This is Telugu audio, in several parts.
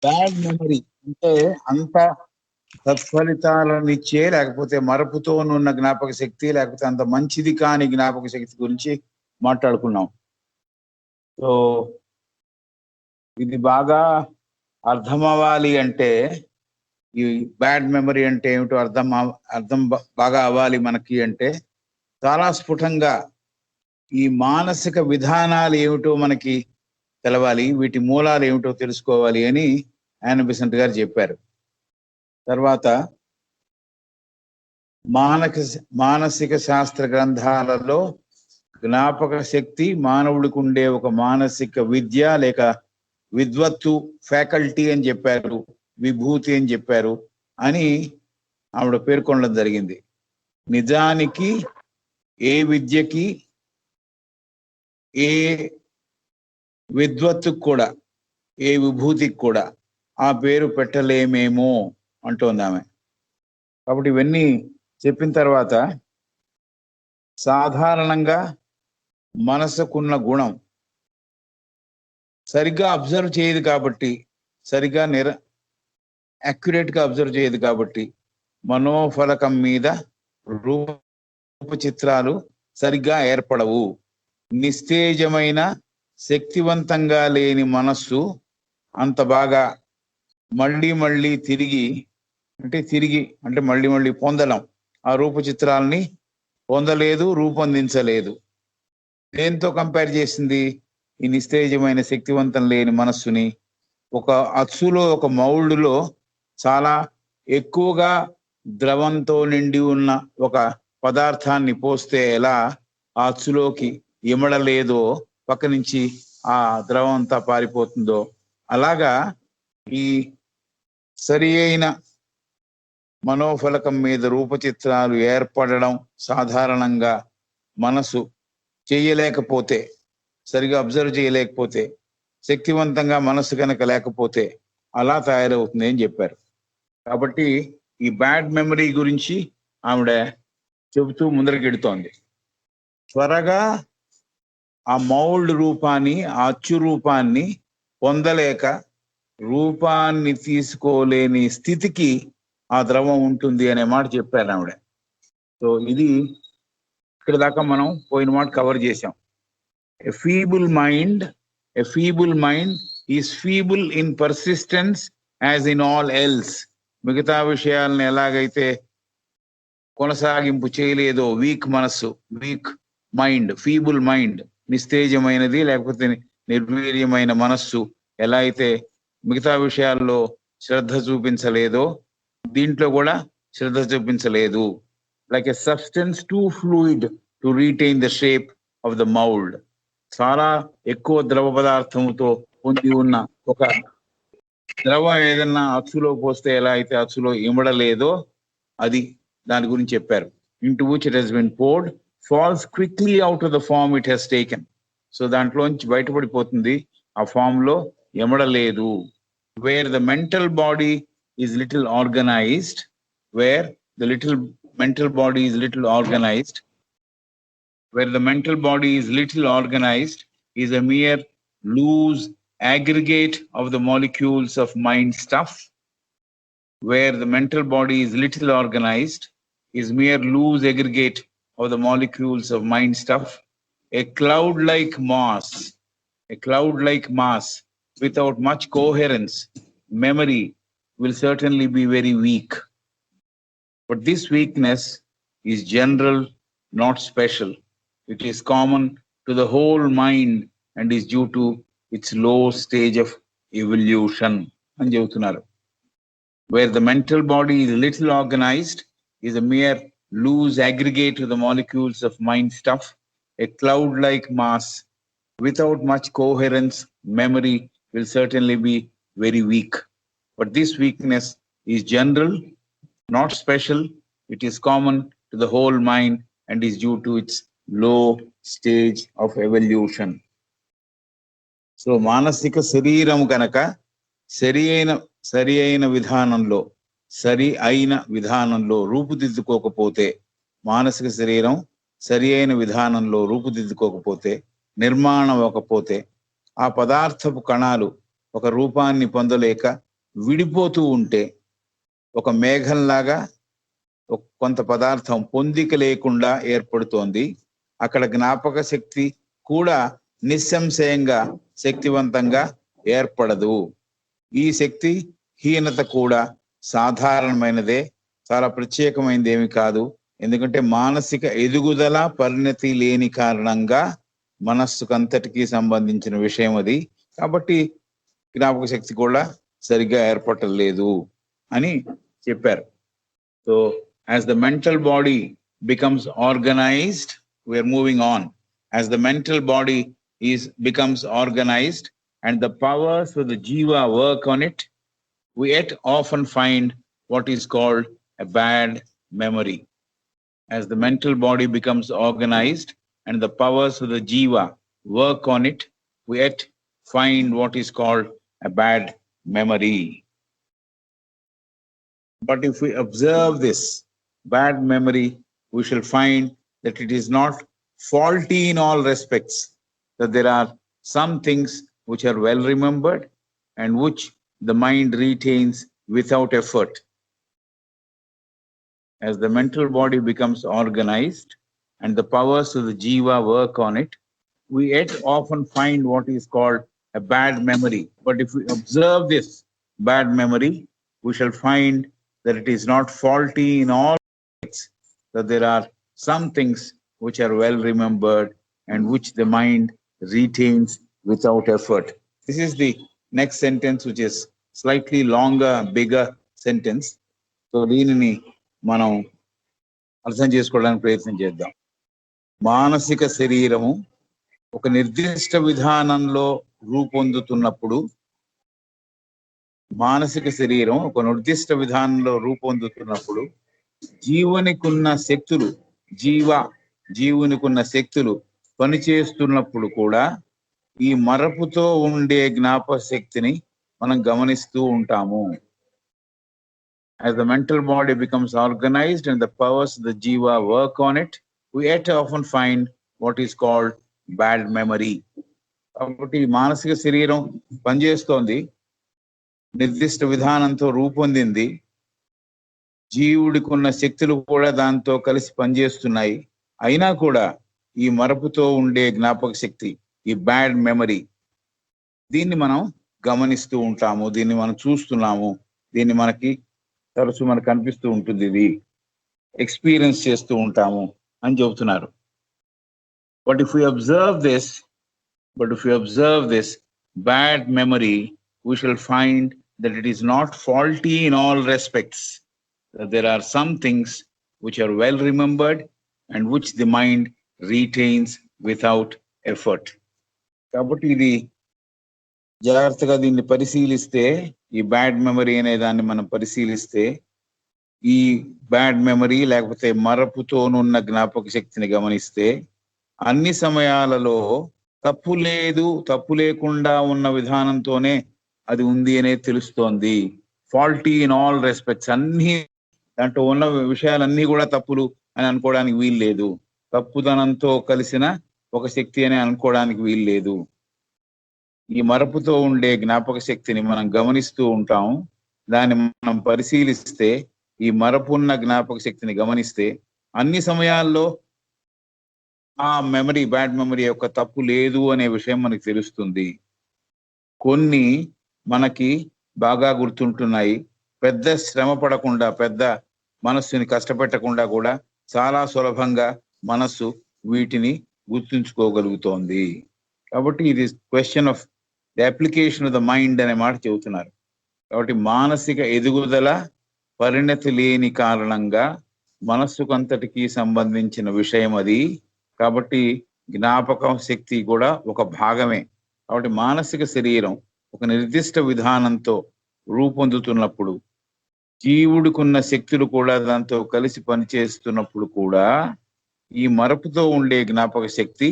బ్యాడ్ మెమరీ అంటే అంత సత్ఫలితాలనిచ్చే, లేకపోతే మరపుతో ఉన్న జ్ఞాపక శక్తి, లేకపోతే అంత మంచిది కాని జ్ఞాపక శక్తి గురించి మాట్లాడుకున్నాం. సో ఇది బాగా అర్థం అవ్వాలి అంటే, ఈ బ్యాడ్ మెమరీ అంటే ఏమిటో అర్థం బాగా అవ్వాలి మనకి అంటే, చాలా స్ఫుటంగా ఈ మానసిక విధానాలు ఏమిటో మనకి తెలవాలి, వీటి మూలాలు ఏమిటో తెలుసుకోవాలి అని యానా బెసెంట్ గారు చెప్పారు. తర్వాత మానసిక శాస్త్ర గ్రంథాలలో జ్ఞాపక శక్తి మానవుడికి ఉండే ఒక మానసిక విద్య లేక విద్వత్తు, ఫ్యాకల్టీ అని చెప్పారు, విభూతి అని చెప్పారు అని ఆవిడ పేర్కొనడం జరిగింది. నిజానికి ఏ విద్యకి, ఏ విద్వత్తుకు కూడా, ఏ విభూతికి కూడా ఆ పేరు పెట్టలేమేమో అంటోంది ఆమె. కాబట్టి ఇవన్నీ చెప్పిన తర్వాత, సాధారణంగా మనసుకున్న గుణం సరిగ్గా అబ్జర్వ్ చేయదు కాబట్టి, సరిగ్గా యాక్యురేట్ గా అబ్జర్వ్ చేయదు కాబట్టి, మనోఫలకం మీద రూప చిత్రాలు సరిగ్గా ఏర్పడవు. నిస్తేజమైన, శక్తివంతంగా లేని మనస్సు అంత బాగా మళ్ళీ మళ్ళీ తిరిగి అంటే మళ్ళీ పొందడం, ఆ రూప చిత్రాలని పొందలేదు, రూపొందించలేదు. దేంతో కంపేర్ చేసింది? ఈ నిస్తేజమైన, శక్తివంతం లేని మనస్సుని ఒక అచ్చులో, ఒక మౌల్డ్లో చాలా ఎక్కువగా ద్రవంతో నిండి ఉన్న ఒక పదార్థాన్ని పోస్తే ఎలా ఆ అచ్చులోకి ఇమడలేదో, పక్క నుంచి ఆ ద్రవం అంతా పారిపోతుందో, అలాగా ఈ సరి అయిన మనోఫలకం మీద రూపచిత్రాలు ఏర్పడడం సాధారణంగా మనసు చేయలేకపోతే, సరిగా అబ్జర్వ్ చేయలేకపోతే, శక్తివంతంగా మనసు కనుక లేకపోతే అలా తయారవుతుంది అని చెప్పారు. కాబట్టి ఈ బ్యాడ్ మెమరీ గురించి ఆవిడ చెబుతూ ముందరకెడుతోంది. త్వరగా ఆ మౌల్డ్ రూపాన్ని, ఆ అచ్చు రూపాన్ని పొందలేక రూపాన్ని తీసుకోలేని స్థితికి ఆ ద్రవం ఉంటుంది అనే మాట చెప్పారు ఆవిడ. సో ఇది ఇక్కడ దాకా మనం పోయిన మాట కవర్ చేశాం. A feeble mind is feeble in persistence as in all else. మిగతా విషయాలను ఎలాగైతే కొనసాగింపు చేయలేదో వీక్ మనస్సు, వీక్ మైండ్, ఫీబుల్ మైండ్, నిస్తేజమైనది లేకపోతే నిర్వీర్యమైన మనస్సు ఎలా అయితే మిగతా విషయాల్లో శ్రద్ధ చూపించలేదో, దీంట్లో కూడా శ్రద్ధ చూపించలేదు. Like a substance two fluid to retain the shape of the mould. చాలా ఎక్కువ ద్రవ పదార్థంతో పొంది ఉన్న ఒక ద్రవం ఏదన్నా అచ్చులో పోస్తే ఎలా అయితే అచ్చులో ఇమడలేదో, అది దాని గురించి చెప్పారు. Into which it has been poured falls quickly out of the form it has taken. So దాంట్లోంచి బయటపడిపోతుంది, ఆ ఫామ్ లో ఎమడలేదు. Where the mental body is little organized, where the mental body is little organized, is a mere loose aggregate of the molecules of mind stuff. Where the mental body is little organized, is mere loose aggregate of the molecules of mind stuff. A cloud-like mass without much coherence, memory will certainly be very weak. But this weakness is general, not special. It is common to the whole mind and is due to its low stage of evolution. అని చెబుతున్నారు. Where the mental body is little organized, is a mere loose aggregate of the molecules of mind stuff, a cloud-like mass without much coherence, memory will certainly be very weak. But this weakness is general, not special. It is common to the whole mind and is due to its low stage of evolution. So మానసిక శరీరం కనుక సరి అయిన విధానంలో రూపుదిద్దుకోకపోతే, మానసిక శరీరం సరి అయిన విధానంలో రూపుదిద్దుకోకపోతే, నిర్మాణం అవ్వకపోతే, ఆ పదార్థపు కణాలు ఒక రూపాన్ని పొందలేక విడిపోతూ ఉంటే ఒక మేఘంలాగా కొంత పదార్థం పొందిక లేకుండా ఏర్పడుతోంది. అక్కడ జ్ఞాపక శక్తి కూడా నిస్సంశయంగా శక్తివంతంగా ఏర్పడదు. ఈ శక్తి హీనత కూడా సాధారణమైనదే, చాలా ప్రత్యేకమైనది ఏమి కాదు. ఎందుకంటే మానసిక ఎదుగుదల పరిణతి లేని కారణంగా మనస్సుకంతటికి సంబంధించిన విషయం అది. కాబట్టి జ్ఞాపక శక్తి కూడా సరిగ్గా ఏర్పడలేదు అని చెప్పారు. So as the mental body becomes organized, we are moving on. As the mental body becomes organized and the powers of the jiva work on it, we yet often find what is called a bad memory. As the mental body becomes organized and the powers of the jiva work on it, we yet find what is called a bad memory. But if we observe this bad memory, we shall find that it is not faulty in all respects, that there are some things which are well remembered and which the mind retains without effort. As the mental body becomes organized and the powers of the jiva work on it, we yet often find what is called a bad memory. But if we observe this bad memory, we shall find that it is not faulty in all, that there are some things which are well remembered and which the mind retains without effort. This is the next sentence, which is slightly longer, bigger sentence. So దీనిని మనం అర్థం చేసుకోవడానికి ప్రయత్నం చేద్దాం. మానసిక శరీరము ఒక నిర్దిష్ట విధానంలో రూపొందుతున్నప్పుడు, మానసిక శరీరం ఒక నిర్దిష్ట విధానంలో రూపొందుతున్నప్పుడు జీవునికున్న శక్తులు పనిచేస్తున్నప్పుడు కూడా ఈ మరపుతో ఉండే జ్ఞాపక శక్తిని మనం గమనిస్తూ ఉంటాము. As the mental body becomes organized and the powers of the jiva work on it, we yet often find what is called bad memory. కాబట్టి మానసిక శరీరం పనిచేస్తోంది, నిర్దిష్ట విధానంతో రూపొందింది, జీవుడికి ఉన్న శక్తులు కూడా దాంతో కలిసి పనిచేస్తున్నాయి. అయినా కూడా ఈ మరపుతో ఉండే జ్ఞాపక శక్తి, ఈ బ్యాడ్ మెమరీ, దీన్ని మనం గమనిస్తూ ఉంటాము, దీన్ని మనం చూస్తున్నాము, దీన్ని తరచు మనకు కనిపిస్తూ ఉంటుంది, ఇది ఎక్స్పీరియన్స్ చేస్తూ ఉంటాము అని చెబుతున్నారు. But if we observe this bad memory, we shall find that it is not faulty in all respects, that there are some things which are well remembered and which the mind retains without effort. కాబట్టి ఇది జాగ్రత్తగా దీన్ని పరిశీలిస్తే, ఈ బ్యాడ్ మెమరీ అనే దాన్ని మనం పరిశీలిస్తే, ఈ బ్యాడ్ మెమరీ లేకపోతే మరపుతోనున్న జ్ఞాపక శక్తిని గమనిస్తే అన్ని సమయాలలో తప్పు లేకుండా ఉన్న విధానంతోనే అది ఉంది అనేది తెలుస్తోంది. ఫాల్టీ ఇన్ ఆల్ రెస్పెక్ట్స్, అన్ని దాంట్లో ఉన్న విషయాలన్నీ కూడా తప్పులు అని అనుకోవడానికి వీలు లేదు. తప్పుదనంతో కలిసిన ఒక శక్తి అని అనుకోవడానికి వీలు లేదు. ఈ మరపుతో ఉండే జ్ఞాపక శక్తిని మనం గమనిస్తూ ఉంటాం. దాన్ని మనం పరిశీలిస్తే, ఈ మరపున్న జ్ఞాపక శక్తిని గమనిస్తే అన్ని సమయాల్లో ఆ మెమరీ, బ్యాడ్ మెమరీ యొక్క తప్పు లేదు అనే విషయం మనకి తెలుస్తుంది. కొన్ని మనకి బాగా గుర్తుంటున్నాయి, పెద్ద శ్రమ పడకుండా, పెద్ద మనస్సుని కష్టపెట్టకుండా కూడా చాలా సులభంగా మనస్సు వీటిని గుర్తుంచుకోగలుగుతోంది. కాబట్టి ఇది question of the application of the mind అనే మాట చెబుతున్నారు. కాబట్టి మానసిక ఎదుగుదల పరిణతి లేని కారణంగా మనస్సుకు అంతటికి సంబంధించిన విషయం అది. కాబట్టి జ్ఞాపకం శక్తి కూడా ఒక భాగమే. కాబట్టి మానసిక శరీరం ఒక నిర్దిష్ట విధానంతో రూపొందుతున్నప్పుడు, జీవుడికున్న శక్తులు కూడా దాంతో కలిసి పనిచేస్తున్నప్పుడు కూడా ఈ మరపుతో ఉండే జ్ఞాపక శక్తి,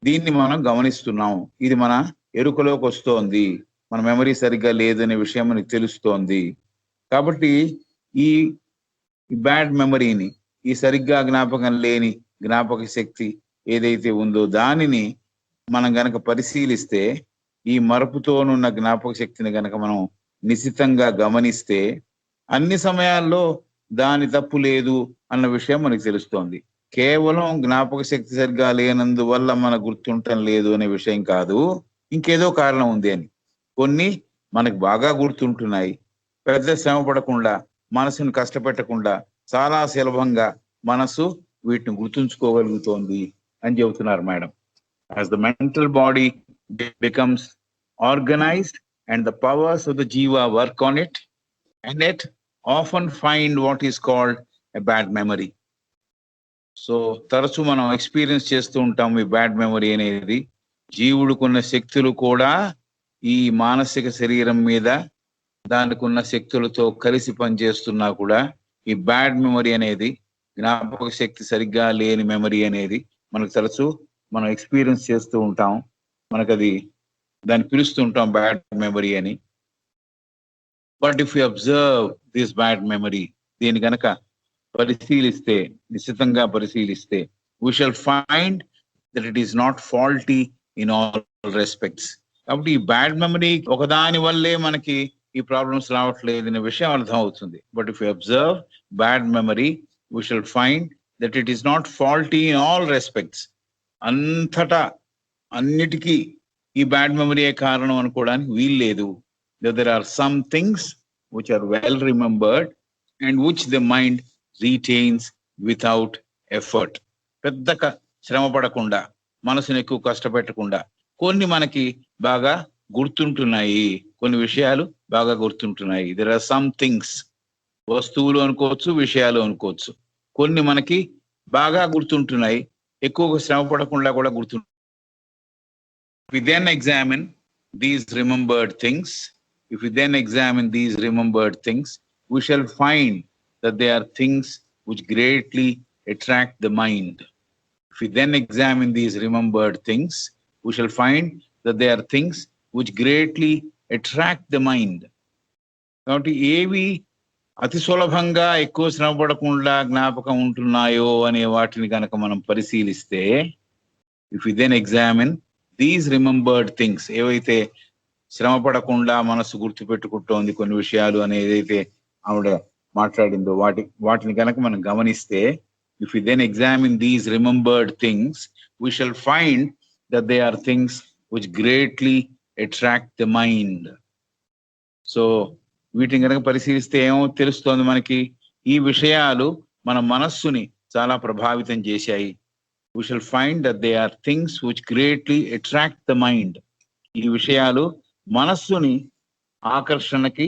దీన్ని మనం గమనిస్తున్నాం. ఇది మన ఎరుకలోకి వస్తోంది, మన మెమరీ సరిగ్గా లేదనే విషయం మనకి తెలుస్తోంది. కాబట్టి ఈ బ్యాడ్ మెమరీని, ఈ సరిగ్గా జ్ఞాపకం లేని జ్ఞాపక శక్తి ఏదైతే ఉందో దానిని మనం గనక పరిశీలిస్తే, ఈ మరపుతోనున్న జ్ఞాపక శక్తిని గనక మనం నిశితంగా గమనిస్తే అన్ని సమయాల్లో దాని తప్పు లేదు అన్న విషయం మనకు తెలుస్తోంది. కేవలం జ్ఞాపక శక్తి సరిగ్గా లేనందువల్ల మన గుర్తుండటం లేదు అనే విషయం కాదు, ఇంకేదో కారణం ఉంది అని. కొన్ని మనకు బాగా గుర్తుంటున్నాయి, పెద్ద శ్రమ పడకుండా, మనసును కష్టపెట్టకుండా చాలా సులభంగా మనసు వీటిని గుర్తుంచుకోగలుగుతోంది అని చెబుతున్నారు madam. As the mental body becomes organized and the powers of the jiva work on it, and it often find what is called a bad memory. So తరచు మనం ఎక్స్పీరియన్స్ చేస్తూ ఉంటాం ఈ బ్యాడ్ మెమరీ అనేది. జీవుడుకున్న శక్తులు కూడా ఈ మానసిక శరీరం మీద దానికి ఉన్న శక్తులతో కలిసి పనిచేస్తున్నా కూడా ఈ బ్యాడ్ మెమరీ అనేది, జ్ఞాపక శక్తి సరిగ్గా లేని మెమరీ అనేది మనకు తరచు మనం ఎక్స్పీరియన్స్ చేస్తూ ఉంటాం. మనకు అది దాన్ని పిలుస్తూ ఉంటాం బ్యాడ్ మెమరీ అని. But if you observe this bad memory, దీని కనుక పరిశీలిస్తే, నిశ్చితంగా పరిశీలిస్తే, we shall find that it is not faulty in all respects. కాబట్టి ఈ బ్యాడ్ మెమరీ ఒకదాని వల్లే మనకి ఈ ప్రాబ్లమ్స్ రావట్లేదు అనే విషయం అర్థం అవుతుంది. But if you observe bad memory, we shall find that it is not faulty in all respects. అంతటా అన్నిటికీ ఈ బ్యాడ్ మెమరీయే కారణం అనుకోవడానికి వీలు లేదు. There are some things which are well remembered and which the mind retains without effort. పెద్ద శ్రమ పడకుండా, మనసును ఎక్కువ కష్టపెట్టకుండా కొన్ని మనకి బాగా గుర్తుంటున్నాయి, కొన్ని విషయాలు బాగా గుర్తుంటున్నాయి. There are some things, వస్తువులు అనుకోవచ్చు, విషయాలు అనుకోవచ్చు, కొన్ని మనకి బాగా గుర్తుంటున్నాయి, ఎక్కువగా శ్రమ పడకుండా కూడా గుర్తుంటున్నాయి. If we then examine these remembered things, we shall find that they are things which greatly attract the mind. If we then examine these remembered things, we shall find that they are things which greatly attract the mind. కాబట్టి ఏవి అతి సులభంగా ఎక్కువ శ్రమ పడకుండా జ్ఞాపకం ఉంటున్నాయో అనే వాటిని కనుక మనం పరిశీలిస్తే, if we then examine these remembered things, ఏవైతే శ్రమ పడకుండా మనసు గుర్తుపెట్టుకుంటోంది కొన్ని విషయాలు అని ఏదైతే ఆవిడ మాట్లాడిందో వాటిని కనుక మనం గమనిస్తే, if we then examine these remembered things, we shall find that they are things which greatly attract the mind. So వీటిని కనుక పరిశీలిస్తే ఏమో తెలుస్తోంది మనకి, ఈ విషయాలు మన మనస్సుని చాలా ప్రభావితం చేశాయి. We shall find that they are things which greatly attract the mind. ఈ విషయాలు మనస్సుని ఆకర్షణకి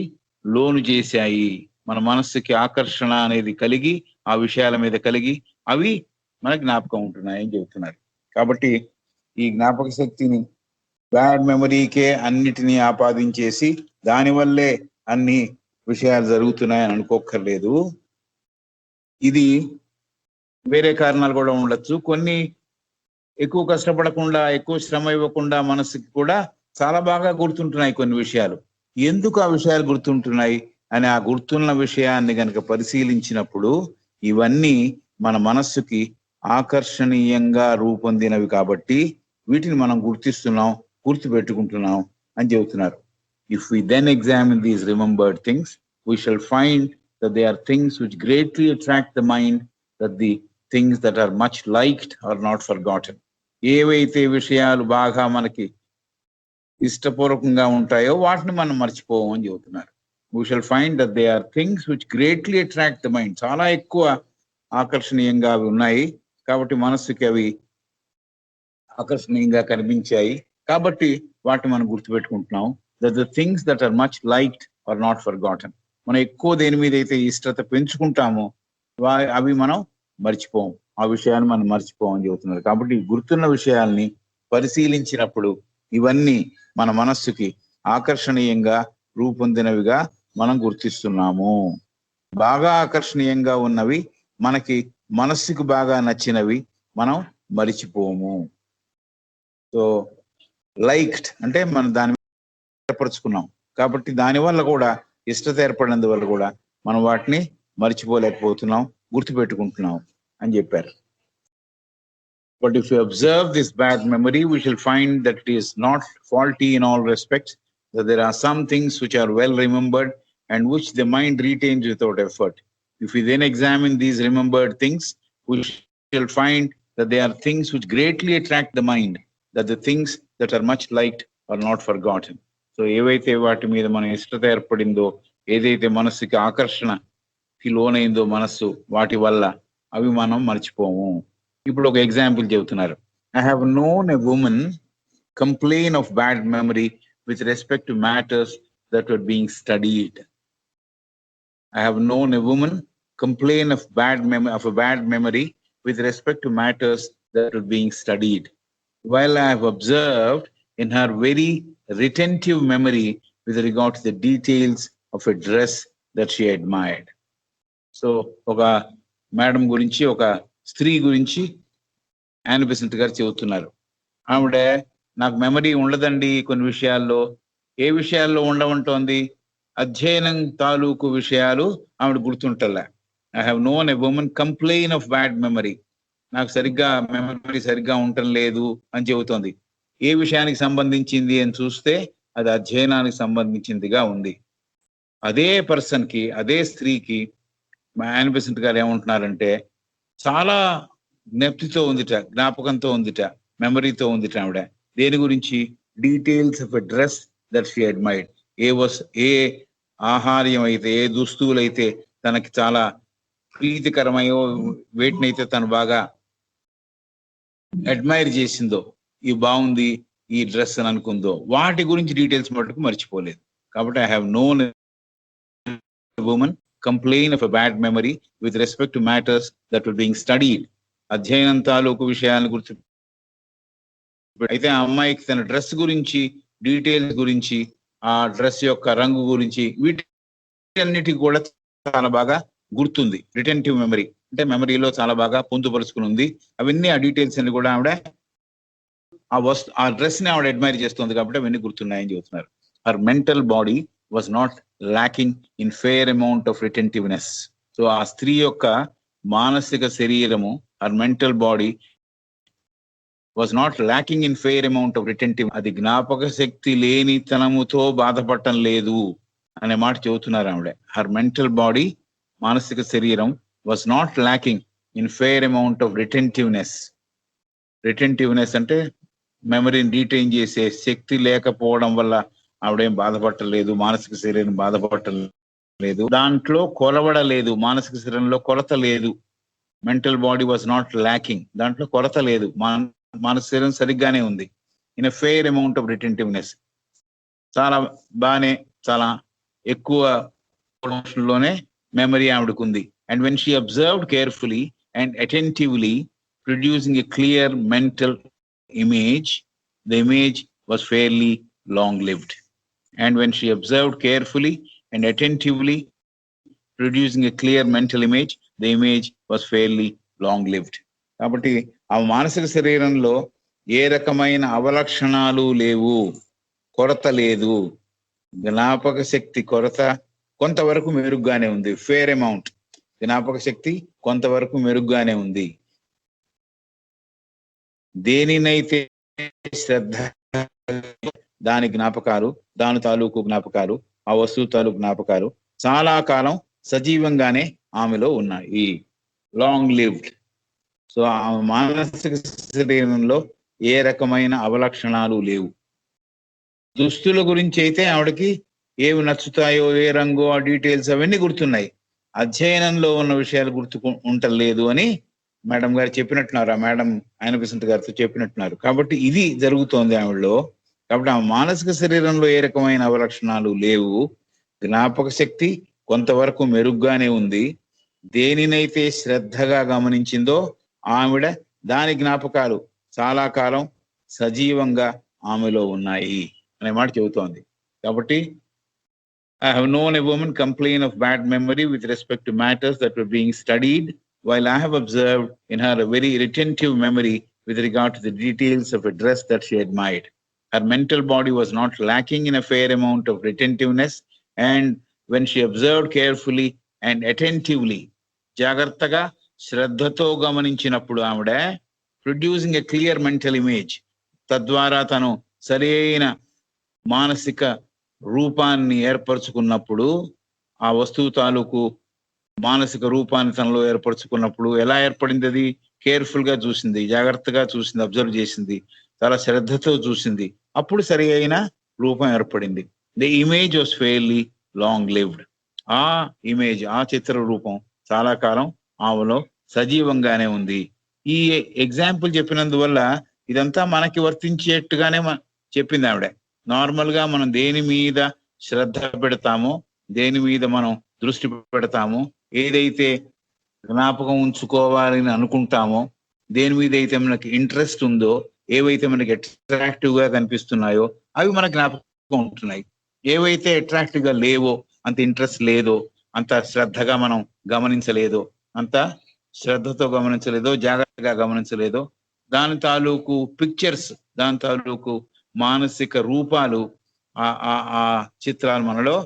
లోను చేశాయి. మన మనస్సుకి ఆకర్షణ అనేది కలిగి, ఆ విషయాల మీద కలిగి అవి మన జ్ఞాపకం ఉంటున్నాయని చెబుతున్నారు. కాబట్టి ఈ జ్ఞాపక శక్తిని బ్యాడ్ మెమరీకే అన్నిటినీ ఆపాదించేసి దానివల్లే అన్ని విషయాలు జరుగుతున్నాయని అనుకోక్కర్లేదు. ఇది వేరే కారణాలు కూడా ఉండొచ్చు. కొన్ని ఎక్కువ కష్టపడకుండా, ఎక్కువ శ్రమ ఇవ్వకుండా మనసుకి కూడా చాలా బాగా గుర్తుంటున్నాయి కొన్ని విషయాలు. ఎందుకు ఆ విషయాలు గుర్తుంటున్నాయి అని ఆ గుర్తున్న విషయాన్ని కనుక పరిశీలించినప్పుడు ఇవన్నీ మన మనస్సుకి ఆకర్షణీయంగా రూపొందినవి కాబట్టి వీటిని మనం గుర్తిస్తున్నాం, గుర్తుపెట్టుకుంటున్నాం అని చెబుతున్నారు. If we then examine these remembered things, we shall find that they are things which greatly attract the mind, that the things that are much liked are not forgotten. ఏవైతే విషయాలు బాగా మనకి ఇష్టపూర్వకంగా ఉంటాయో వాటిని మనం మర్చిపోము అని చెబుతున్నారు. We shall find that they are things which greatly attract the mind. చాలా ఎక్కువ ఆకర్షణీయంగా అవి ఉన్నాయి కాబట్టి మనస్సుకి అవి ఆకర్షణీయంగా కనిపించాయి కాబట్టి వాటిని మనం గుర్తుపెట్టుకుంటున్నాం. That the things that are much liked are not forgotten. మనం ఎక్కువ దేని మీద అయితే ఇష్టత పెంచుకుంటామో అవి మనం మర్చిపోం, ఆ విషయాన్ని మనం మర్చిపోం అని చెబుతున్నారు. కాబట్టి గుర్తున్న విషయాల్ని పరిశీలించినప్పుడు ఇవన్నీ మన మనస్సుకి ఆకర్షణీయంగా రూపొందినవిగా మనం గుర్తిస్తున్నాము. బాగా ఆకర్షణీయంగా ఉన్నవి, మనకి మనస్సుకు బాగా నచ్చినవి మనం మరిచిపోము. సో లైక్డ్ అంటే మనం దాని ఏర్పరచుకున్నాం కాబట్టి దానివల్ల కూడా ఇష్టత ఏర్పడినందువల్ల కూడా మనం వాటిని మర్చిపోలేకపోతున్నాం, గుర్తుపెట్టుకుంటున్నాం అని చెప్పారు. But if you observe this bad memory, we shall find that it is not faulty in all respects. that there are some things which are well remembered and which the mind retains without effort. If we then examine these remembered things, we shall find that they are things which greatly attract the mind, that the things that are much liked are not forgotten. So ఏవైతే వాటి మీద మన ఇష్టత ఏర్పడిందో, ఏదైతే మనస్సుకి ఆకర్షణకి లోనైందో మనస్సు వాటి వల్ల, అవి మనం మర్చిపోము. ఇప్పుడు ఒక ఎగ్జాంపుల్ చెబుతున్నారు. I have known a woman complain of bad memory with respect to matters that were being studied. I have known a woman complain of a bad memory with respect to matters that were being studied, while I have observed in her very retentive memory with regard to the details of a dress that she admired. So, ఒక మేడం గురించి, ఒక స్త్రీ గురించి యానీ బెసెంట్ గారు చెబుతున్నారు. ఆవిడ, నాకు మెమరీ ఉండదండి కొన్ని విషయాల్లో. ఏ విషయాల్లో ఉండమంటోంది? అధ్యయనం తాలూకు విషయాలు ఆవిడ గుర్తుంటలే. I have known a woman complain of bad memory. నాకు సరిగ్గా మెమరీ సరిగ్గా ఉండటం లేదు అని చెబుతోంది. ఏ విషయానికి సంబంధించింది అని చూస్తే అది అధ్యయనానికి సంబంధించిందిగా ఉంది. అదే పర్సన్కి, అదే స్త్రీకి యానీ బెసెంట్ గారు ఏమంటున్నారంటే, చాలా జ్ఞప్తితో ఉందిట, జ్ఞాపకంతో ఉందిట, మెమరీతో ఉందిట ఆవిడ. దేని గురించి? Details of a dress that she admired. ఏ ఆహార్యం అయితే, ఏ దుస్తువులైతే తనకి చాలా ప్రీతికరమయో, వేటినైతే తను బాగా అడ్మైర్ చేసిందో, ఈ బాగుంది ఈ డ్రెస్ అని అనుకుందో, వాటి గురించి డీటెయిల్స్ మటుకు మర్చిపోలేదు. కాబట్టి I have known women complain of a bad memory with respect to matters that were being studied. అధ్యయనం తాలూకు విషయాలను గురించి. అయితే ఆ అమ్మాయికి తన డ్రెస్ గురించి, డీటెయిల్స్ గురించి, ఆ డ్రెస్ యొక్క రంగు గురించి, వీటన్నిటికి కూడా చాలా బాగా గుర్తుంది. రిటెంటివ్ మెమరీ అంటే మెమరీలో చాలా బాగా పొందుపరుచుకుని ఉంది. అవన్నీ, ఆ డీటెయిల్స్ అన్ని కూడా ఆవిడ ఆ డ్రెస్ ని ఆవిడ అడ్మైర్ చేస్తుంది కాబట్టి అవన్నీ గుర్తున్నాయని చెబుతున్నారు. Her mental body was not lacking in fair amount of retentiveness. So ఆ స్త్రీ యొక్క మానసిక శరీరము, her mental body was not lacking in fair amount of retentive. అది జ్ఞాపక శక్తి లేని తనముతో బాధపడటం లేదు అనే మాట చెబుతున్నారు ఆవిడ. హర్ మెంటల్ బాడీ, మానసిక శరీరం, was not lacking in fair amount of retentiveness. Retentiveness అంటే మెమరీని రీటైన్ చేసే శక్తి లేకపోవడం వల్ల ఆవిడేం బాధపడలేదు, మానసిక శరీరం బాధపడలేదు, దాంట్లో కొలవడలేదు, మానసిక శరీరంలో కొలత లేదు. Mental body was not lacking, దాంట్లో కొలత లేదు, మానసిక శరీరం సరిగ్గానే ఉంది. In a fair amount of retentiveness, చాలా బాగానే, చాలా ఎక్కువ లోనే మెమరీ ఆవిడకు ఉంది. And when she observed carefully and attentively, producing a clear mental image, the image was fairly long-lived. And when she observed carefully and attentively, producing a clear mental image, the image was fairly long-lived. కాబట్టి ఆ మానసిక శరీరంలో ఏ రకమైన అవలక్షణాలు లేవు, కొరత లేదు. జ్ఞాపక శక్తి కొరత కొంతవరకు మెరుగ్గానే ఉంది. ఫేర్ అమౌంట్, జ్ఞాపక శక్తి కొంతవరకు మెరుగ్గానే ఉంది. దేనినైతే శ్రద్ధ, దాని జ్ఞాపకాలు, దాని తాలూకు జ్ఞాపకాలు, ఆ వస్తువు తాలూకు జ్ఞాపకాలు చాలా కాలం సజీవంగానే ఆమెలో ఉన్నాయి. Long lived. సో ఆ మానసిక శరీరంలో ఏ రకమైన అవలక్షణాలు లేవు. దుస్తుల గురించి అయితే ఆవిడకి ఏవి నచ్చుతాయో, ఏ రంగు, ఆ డీటెయిల్స్ అవన్నీ గుర్తున్నాయి. అధ్యయనంలో ఉన్న విషయాలు ఉండలేదు అని మేడం గారు చెప్పినట్టున్నారు. ఆ మేడం యానీ బెసెంట్ గారితో చెప్పినట్టున్నారు. కాబట్టి ఇది జరుగుతోంది ఆవిడలో. కాబట్టి ఆ మానసిక శరీరంలో ఏ రకమైన అవలక్షణాలు లేవు. జ్ఞాపక శక్తి కొంతవరకు మెరుగ్గానే ఉంది. దేనినైతే శ్రద్ధగా గమనించిందో ఆవిడ, దాని జ్ఞాపకాలు చాలా కాలం సజీవంగా ఆమెలో ఉన్నాయి అనే మాట చెబుతోంది. కాబట్టి I have known a woman complain of bad memory with respect to matters that were being studied, while I have observed in her a very retentive memory with regard to the details of a dress that she admired. Her mental body was not lacking in a fair amount of retentiveness, and when she observed carefully and attentively, జాగ్రత్తగా శ్రద్ధతో గమనించినప్పుడు ఆవిడ, producing a clear mental image, తద్వారా తను సరైన మానసిక రూపాన్ని ఏర్పరచుకున్నప్పుడు ఆ వస్తువు తాలూకు మానసిక రూపాన్ని తనలో ఏర్పరచుకున్నప్పుడు ఎలా ఏర్పడింది? అది కేర్ఫుల్ గా చూసింది, జాగ్రత్తగా చూసింది, అబ్జర్వ్ చేసింది, చాలా శ్రద్ధతో చూసింది, అప్పుడు సరి అయిన రూపం ఏర్పడింది. The image was fairly long lived. ఆ ఇమేజ్, ఆ చిత్ర రూపం చాలా కాలం ఆమెలో సజీవంగానే ఉంది. ఈ ఎగ్జాంపుల్ చెప్పినందువల్ల ఇదంతా మనకి వర్తించేట్టుగానే చెప్పింది ఆవిడ. నార్మల్ గా మనం దేని మీద శ్రద్ధ పెడతామో, దేని మీద మనం దృష్టి పెడతామో, ఏదైతే జ్ఞాపకం ఉంచుకోవాలని అనుకుంటామో, దేని మీద అయితే మనకి ఇంట్రెస్ట్ ఉందో, ఏవైతే మనకి అట్రాక్టివ్ గా కనిపిస్తున్నాయో అవి మన జ్ఞాపకం ఉంటున్నాయి. ఏవైతే అట్రాక్టివ్ గా లేవో, అంత ఇంట్రెస్ట్ లేదో, అంత శ్రద్ధగా మనం గమనించలేదో, అంత శ్రద్ధతో గమనించలేదో, జాగ్రత్తగా గమనించలేదో, దాని తాలూకు పిక్చర్స్, దాని తాలూకు మానసిక రూపాలు, ఆ చిత్రాలు మనలో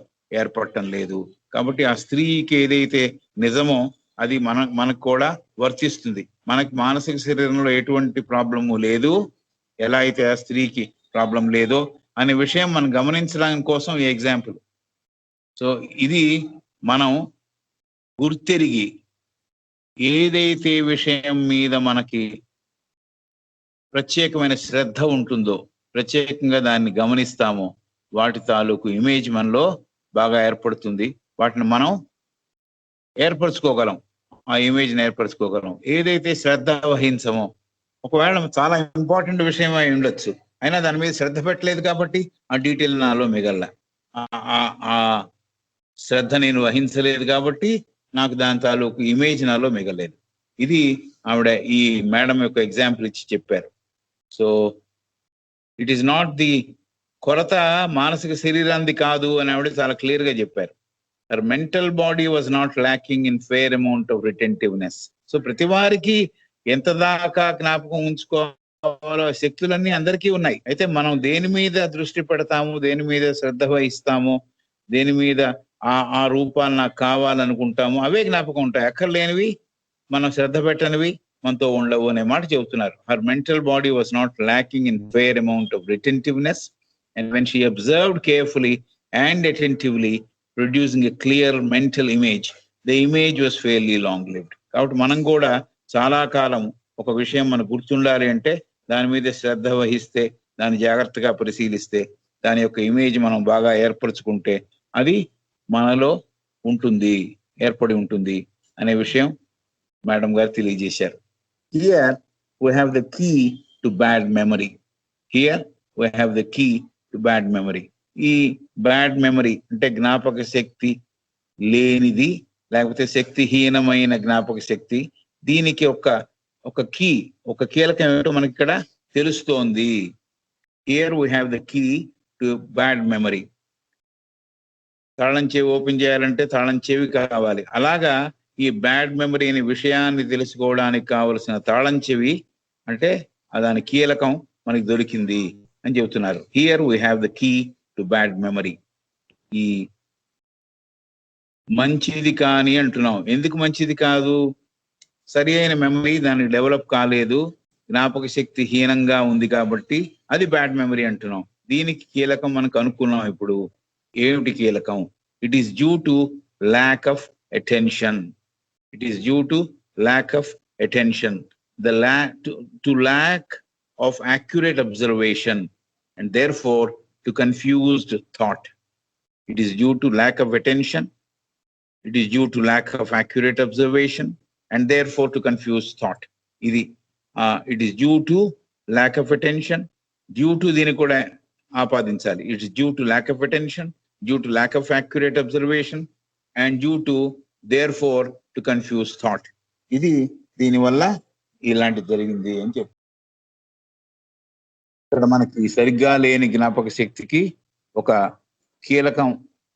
ఏర్పడటం లేదు. కాబట్టి ఆ స్త్రీకి ఏదైతే నిజమో అది మనకు కూడా వర్తిస్తుంది. మనకి మానసిక శరీరంలో ఎటువంటి ప్రాబ్లము లేదు, ఎలా అయితే ఆ స్త్రీకి ప్రాబ్లం లేదో అనే విషయం మనం గమనించడం కోసం ఈ ఎగ్జాంపుల్. సో ఇది మనం గుర్తెరిగి ఏదైతే విషయం మీద మనకి ప్రత్యేకమైన శ్రద్ధ ఉంటుందో, ప్రత్యేకంగా దాన్ని గమనిస్తామో, వాటి తాలూకు ఇమేజ్ మనలో బాగా ఏర్పడుతుంది. వాటిని మనం ఏర్పరచుకోగలం, ఆ ఇమేజ్ని ఏర్పరచుకోగలం. ఏదైతే శ్రద్ధ వహించమో, ఒకవేళ చాలా ఇంపార్టెంట్ విషయం అయి ఉండొచ్చు, అయినా దాని మీద శ్రద్ధ పెట్టలేదు కాబట్టి ఆ డీటెయిల్ నాలో మిగల, ఆ శ్రద్ధ నేను వహించలేదు కాబట్టి నాకు దాని తాలూకు ఇమేజ్ నాలో మిగలేదు. ఇది ఆవిడ ఈ మేడం యొక్క ఎగ్జాంపుల్ ఇచ్చి చెప్పారు. So it is not the కొరత మానసిక శరీరానికి కాదు అని ఆవిడ చాలా క్లియర్ గా చెప్పారు. Her mental body was not lacking in fair amount of retentiveness. So ప్రతి వారికి ఎంత దాకా జ్ఞాపకం ఉంచుకోవాలో శక్తులన్నీ అందరికీ ఉన్నాయి. అయితే మనం దేని మీద దృష్టి పెడతాము, దేని మీద శ్రద్ధ వహిస్తాము, దేని మీద ఆ రూపాలు నాకు కావాలనుకుంటాము, అవే జ్ఞాపకం ఉంటాయి. అక్కర్లేనివి, మనం శ్రద్ధ పెట్టనివి మనతో ఉండవు అనే మాట చెబుతున్నారు. Her mental body was not lacking in fair amount of retentiveness and when she observed carefully and attentively producing a clear mental image, the image was fairly long lived. కాబట్టి మనం కూడా చాలా కాలం ఒక విషయం మనకు గుర్తుండాలి అంటే దాని మీద శ్రద్ధ వహిస్తే, దాన్ని జాగ్రత్తగా పరిశీలిస్తే, దాని యొక్క ఇమేజ్ మనం బాగా ఏర్పరచుకుంటే అది మనలో ఉంటుంది, ఏర్పడి ఉంటుంది అనే విషయం మేడం గారు తెలియజేశారు. Here we have the key to bad memory. Here we have the key to bad memory. ఈ బ్యాడ్ మెమరీ అంటే జ్ఞాపక శక్తి లేనిది, లేకపోతే శక్తిహీనమైన జ్ఞాపక శక్తి, దీనికి ఒక కీ, ఒక కీలకం ఏమిటో మనకి ఇక్కడ తెలుస్తోంది. Here we have the key to bad memory. తాళం చెవి ఓపెన్ చేయాలంటే తాళం చెవి కావాలి. అలాగా ఈ బ్యాడ్ మెమరీ అనే విషయాన్ని తెలుసుకోవడానికి కావలసిన తాళం చెవి అంటే దాని కీలకం మనకి దొరికింది అని చెబుతున్నారు. Here we have the key to bad memory. ఈ మంచిది కాని అంటున్నాం. ఎందుకు మంచిది కాదు? సరి అయిన మెమరీ దానికి డెవలప్ కాలేదు, జ్ఞాపక శక్తి హీనంగా ఉంది కాబట్టి అది బ్యాడ్ మెమరీ అంటున్నాం. దీనికి కీలకం మనకు అనుకున్నాం. ఇప్పుడు ఏమిటి కీలకం? It is due to lack of attention. It is due to lack of attention, to lack of accurate observation and therefore to confused thought. It is due to lack of attention, it is due to lack of accurate observation and therefore to confused thought. It is due to lack of attention, due to dini kuda aapadinchali. It is due to lack of attention, due to lack of accurate observation and due to therefore to confused thought. Idi dini valla ilanti jarigindi ani cheppu. ఇక్కడ మనకి సరిగ్గా లేని జ్ఞాపక శక్తికి ఒక కీలకం,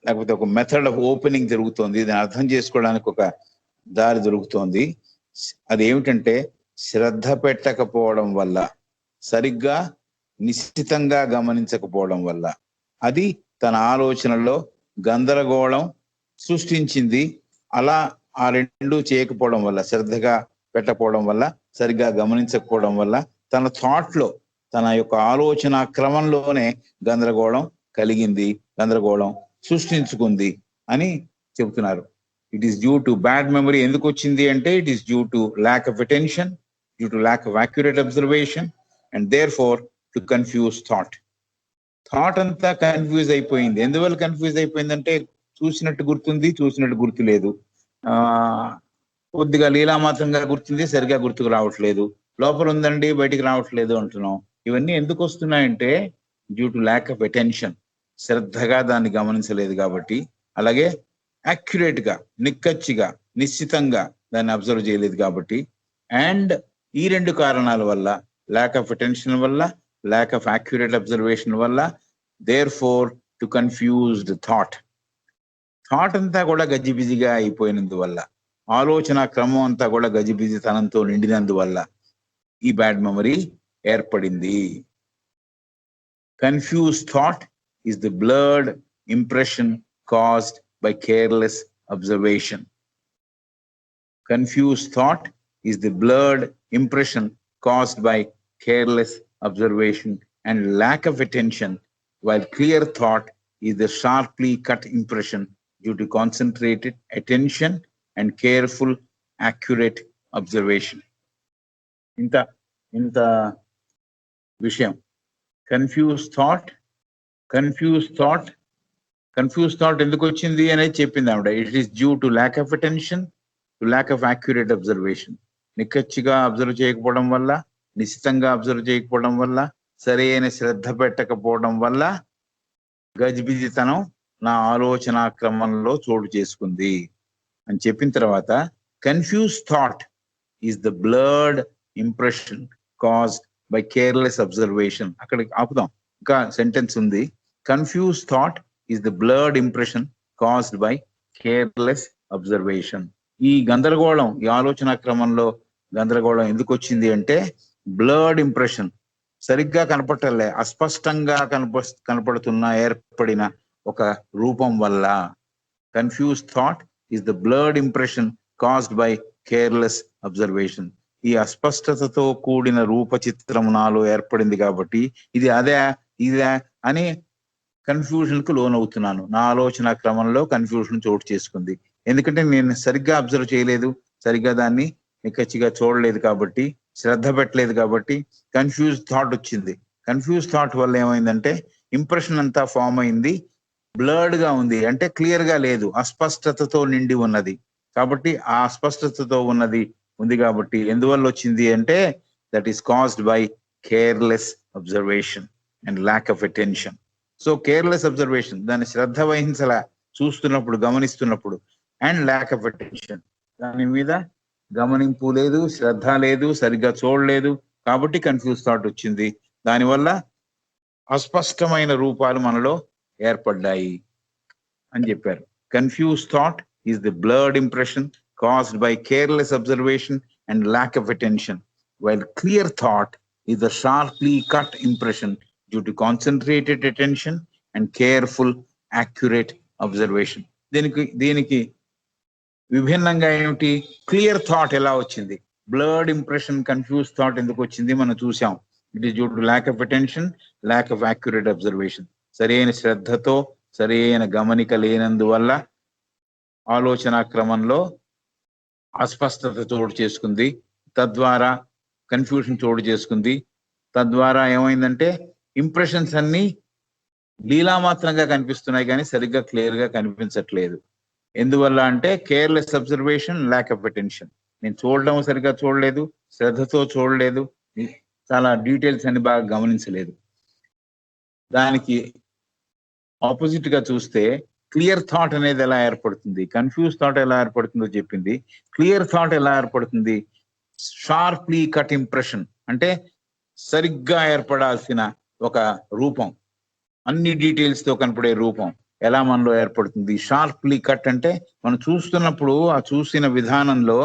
లేకపోతే ఒక మెథడ్ ఆఫ్ ఓపెనింగ్ జరుగుతోంది. దీన్ని అర్థం చేసుకోవడానికి ఒక దారి దొరుకుతోంది. అది ఏమిటంటే శ్రద్ధ పెట్టకపోవడం వల్ల, సరిగ్గా నిశ్చితంగా గమనించకపోవడం వల్ల, అది తన ఆలోచనల్లో గందరగోళం సృష్టించింది. అలా ఆ రెండు చేయకపోవడం వల్ల, శ్రద్ధగా పెట్టకపోవడం వల్ల, సరిగ్గా గమనించకపోవడం వల్ల తన థాట్ లో, తన యొక్క ఆలోచన క్రమంలోనే గందరగోళం కలిగింది, గందరగోళం సృష్టించుకుంది అని చెబుతున్నారు. It is due to bad memory. ఎందుకు వచ్చింది అంటే it is due to lack of attention, due to lack of accurate observation and therefore to confuse thought. Thought అంతా కన్ఫ్యూజ్ అయిపోయింది. ఎందువల్ల కన్ఫ్యూజ్ అయిపోయిందంటే చూసినట్టు గుర్తుంది, చూసినట్టు గుర్తు లేదు, కొద్దిగా లీలామాత్రంగా గుర్తుంది, సరిగా గుర్తుకు రావట్లేదు, లోపల ఉందండి బయటికి రావట్లేదు అంటున్నాం. ఇవన్నీ ఎందుకు వస్తున్నాయంటే due to lack of attention, శ్రద్ధగా దాన్ని గమనించలేదు కాబట్టి, అలాగే యాక్యురేట్ గా, నిక్కచ్చిగా, నిశ్చితంగా దాన్ని అబ్జర్వ్ చేయలేదు కాబట్టి, అండ్ ఈ రెండు కారణాల వల్ల, ల్యాక్ ఆఫ్ అటెన్షన్ వల్ల, ల్యాక్ ఆఫ్ యాక్యురేట్ అబ్జర్వేషన్ వల్ల, therefore to confused thought. Thought అంతా కూడా గజిబిజిగా అయిపోయినందువల్ల, ఆలోచన క్రమం అంతా కూడా గజిబిజితనంతో నిండినందువల్ల ఈ బ్యాడ్ మెమరీ ఏర్పడింది. Confuse thought is the blurred impression caused by careless observation. Confused thought is the blurred impression caused by careless observation and lack of attention, while clear thought is the sharply cut impression due to concentrated attention and careful, accurate observation. ఇంత విషయం. కన్ఫ్యూజ్ థాట్ ఎందుకు వచ్చింది అనేది చెప్పింది ఆవిడ. It is due to lack of attention, to lack of accurate observation. నిక్కచ్చిగా అబ్జర్వ్ చేయకపోవడం వల్ల, నిశ్చితంగా అబ్జర్వ్ చేయకపోవడం వల్ల, సరైన శ్రద్ధ పెట్టకపోవడం వల్ల గజిబిజితనం నా ఆలోచన క్రమంలో చోటు చేసుకుంది అని చెప్పిన తర్వాత, confuse thought is the blurred impression caused by careless observation. అక్కడికి ఆపుదాం, ఇంకా సెంటెన్స్ ఉంది. Confuse thought is the blurred impression caused by careless observation. ఈ గందరగోళం, ఈ ఆలోచన క్రమంలో గందరగోళం ఎందుకు వచ్చింది అంటే బ్లర్డ్ ఇంప్రెషన్, సరిగ్గా కనపడలే, అస్పష్టంగా కనపడుతున్న ఏర్పడిన ఒక రూపం వల్ల. Confuse thought is the blurred impression caused by careless observation. ఈ అస్పష్టతతో కూడిన రూప చిత్రం నాలో ఏర్పడింది కాబట్టి ఇది అదే ఇదే అని కన్ఫ్యూజన్ కు లోనవుతున్నాను. నా ఆలోచన క్రమంలో కన్ఫ్యూజన్ చోటు చేసుకుంది. ఎందుకంటే నేను సరిగ్గా అబ్జర్వ్ చేయలేదు, సరిగ్గా దాన్ని నిక్కచ్చిగా చూడలేదు కాబట్టి, శ్రద్ధ పెట్టలేదు కాబట్టి కన్ఫ్యూజ్ థాట్ వచ్చింది. కన్ఫ్యూజ్ థాట్ వల్ల ఏమైందంటే ఇంప్రెషన్ అంతా ఫామ్ అయింది, బ్లర్డ్ గా ఉంది, అంటే క్లియర్ గా లేదు, అస్పష్టతతో నిండి ఉన్నది. కాబట్టి ఆ అస్పష్టతతో ఉంది కాబట్టి ఎందువల్ల వచ్చింది అంటే that is caused by careless observation and lack of attention. So careless observation, దాన్ని శ్రద్ధ వహించలా, చూస్తున్నప్పుడు, గమనిస్తున్నప్పుడు, అండ్ ల్యాక్ ఆఫ్ అటెన్షన్, దాని మీద గమనింపు లేదు, శ్రద్ధ లేదు, సరిగ్గా చూడలేదు కాబట్టి కన్ఫ్యూజ్ థాట్ వచ్చింది. దానివల్ల అస్పష్టమైన రూపాలు మనలో ఏర్పడ్డాయి అని చెప్పారు. Confuse thought is the blurred impression caused by careless observation and lack of attention, while clear thought is the sharply cut impression due to concentrated attention and careful, accurate observation. దీనికి విభిన్నంగా ఏమిటి, క్లియర్ థాట్ ఎలా వచ్చింది, బ్లర్డ్ ఇంప్రెషన్, కన్ఫ్యూజ్ థాట్ ఎందుకు వచ్చింది మనం చూసాం. It is due to lack of attention, lakh of accurate observation. సరైన శ్రద్ధతో సరైన గమనిక లేనందువల్ల ఆలోచన క్రమంలో అస్పష్టత చోటు చేసుకుంది, తద్వారా కన్ఫ్యూజన్ చోటు చేసుకుంది. తద్వారా ఏమైందంటే ఇంప్రెషన్స్ అన్ని లీలామాత్రంగా కనిపిస్తున్నాయి కానీ సరిగ్గా క్లియర్ గా కనిపించట్లేదు. ఎందువల్ల అంటే careless observation, lakh of attention. నేను చూడడం సరిగ్గా చూడలేదు, శ్రద్ధతో చూడలేదు, చాలా డీటెయిల్స్ అన్ని బాగా గమనించలేదు. దానికి ఆపోజిట్ గా చూస్తే క్లియర్ థాట్ అనేది ఎలా ఏర్పడుతుంది, కన్ఫ్యూజ్ థాట్ ఎలా ఏర్పడుతుందో చెప్పింది. క్లియర్ థాట్ ఎలా ఏర్పడుతుంది, షార్ప్లీ కట్ ఇంప్రెషన్, అంటే సరిగ్గా ఏర్పడాల్సిన ఒక రూపం, అన్ని డీటెయిల్స్ తో కనపడే రూపం ఎలా మనలో ఏర్పడుతుంది. షార్ప్లీ కట్ అంటే మనం చూస్తున్నప్పుడు ఆ చూసిన విధానంలో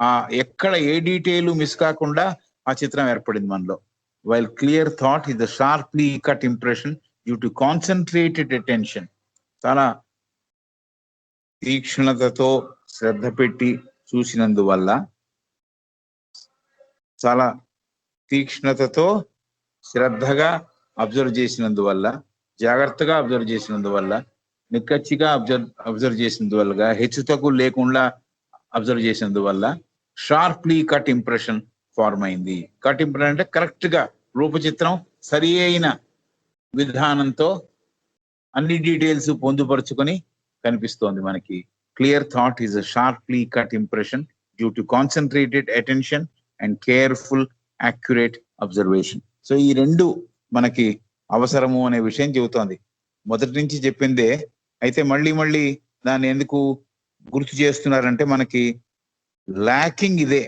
ఆ ఎక్కడ ఏ డీటెయిల్ మిస్ కాకుండా ఆ చిత్రం ఏర్పడింది మనలో. While clear thought is the sharply cut impression due to concentrated attention. చాలా తీక్షణతతో శ్రద్ధ పెట్టి చూసినందువల్ల, చాలా తీక్ష్ణతతో శ్రద్ధగా అబ్జర్వ్ చేసినందువల్ల జాగ్రత్తగా అబ్జర్వ్ చేసినందువల్ల, నిక్కచ్చిగా అబ్జర్వ్ చేసినందువల్ల, హెచ్చుతగ్గులు లేకుండా అబ్జర్వ్ చేసినందువల్ల షార్ప్లీ కట్ ఇంప్రెషన్ ఫార్మ్ అయింది. కట్ ఇంప్రెషన్ అంటే కరెక్ట్ గా రూపచిత్రం సరి అయిన విధానంతో అన్ని డీటెయిల్స్ పొందుపరుచుకొని కనిపిస్తోంది మనకి. Clear thought is a sharply cut impression due to concentrated attention and careful accurate observation. So ఈ రెండు మనకి అవసరము అనే విషయం చెబుతోంది. మొదటి నుంచి చెప్పిందే అయితే మళ్ళీ దాన్ని ఎందుకు గుర్తు చేస్తున్నారంటే మనకి ల్యాకింగ్ ఇదే.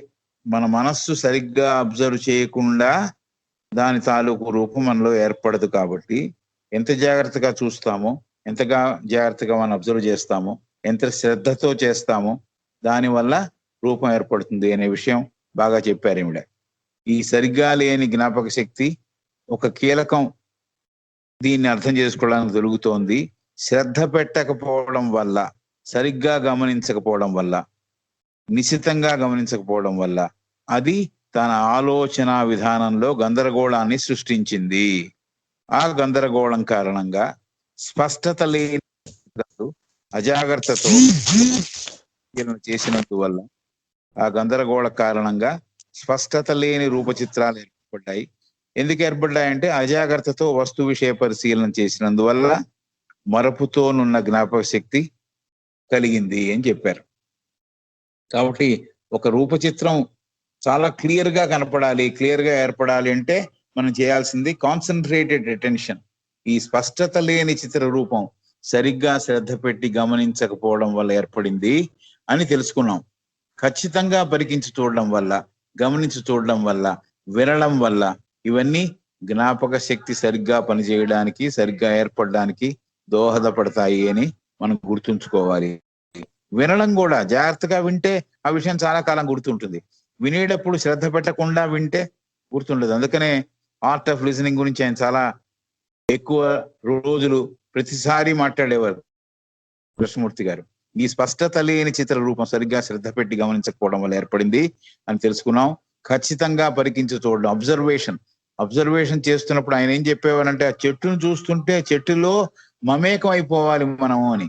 మన మనస్సు సరిగ్గా అబ్జర్వ్ చేయకుండా దాని తాలూకు రూపం మనలో ఏర్పడదు. కాబట్టి ఎంత జాగ్రత్తగా చూస్తామో, ఎంతగా జాగ్రత్తగా మనం అబ్జర్వ్ చేస్తామో, ఎంత శ్రద్ధతో చేస్తామో దానివల్ల రూపం ఏర్పడుతుంది అనే విషయం బాగా చెప్పారు ఈవిడ. ఈ సరిగ్గా లేని జ్ఞాపక శక్తి ఒక కీలకం దీన్ని అర్థం చేసుకోవడానికి దొరుకుతోంది. శ్రద్ధ పెట్టకపోవడం వల్ల, సరిగ్గా గమనించకపోవడం వల్ల, నిశితంగా గమనించకపోవడం వల్ల అది తన ఆలోచన విధానంలో గందరగోళాన్ని సృష్టించింది. ఆ గందరగోళం కారణంగా స్పష్టత లేని అజాగ్రత్తతో చేసినందువల్ల ఆ గందరగోళ కారణంగా స్పష్టత లేని రూపచిత్రాలు ఏర్పడ్డాయి. ఎందుకు ఏర్పడ్డాయంటే అజాగ్రత్తతో వస్తు విషయ పరిశీలన చేసినందువల్ల మరపుతోనున్న జ్ఞాపక శక్తి కలిగింది అని చెప్పారు. కాబట్టి ఒక రూపచిత్రం చాలా క్లియర్ గా కనపడాలి, క్లియర్ గా ఏర్పడాలి అంటే మనం చేయాల్సింది కాన్సన్ట్రేటెడ్ అటెన్షన్. ఈ స్పష్టత లేని చిత్ర రూపం సరిగ్గా శ్రద్ధ పెట్టి గమనించకపోవడం వల్ల ఏర్పడింది అని తెలుసుకున్నాం. ఖచ్చితంగా పరికించి చూడడం వల్ల, గమనించి చూడడం వల్ల, వినడం వల్ల ఇవన్నీ జ్ఞాపక శక్తి సరిగ్గా పనిచేయడానికి, సరిగ్గా ఏర్పడడానికి దోహదపడతాయి అని మనం గుర్తుంచుకోవాలి. వినడం కూడా జాగ్రత్తగా వింటే ఆ విషయం చాలా కాలం గుర్తుంటుంది. వినేటప్పుడు శ్రద్ధ పెట్టకుండా వింటే గుర్తుండదు. అందుకనే ఆర్ట్ ఆఫ్ లిజనింగ్ గురించి ఆయన చాలా ఎక్కువ రోజులు ప్రతిసారి మాట్లాడేవారు కృష్ణమూర్తి గారు. ఈ స్పష్టత లేని చిత్ర రూపం సరిగ్గా శ్రద్ధ పెట్టి గమనించకపోవడం వల్ల ఏర్పడింది అని తెలుసుకున్నాం. ఖచ్చితంగా పరికించి చూడడం, అబ్జర్వేషన్ చేస్తున్నప్పుడు ఆయన ఏం చెప్పేవారంటే ఆ చెట్టును చూస్తుంటే చెట్టులో మమేకం అయిపోవాలి మనము అని,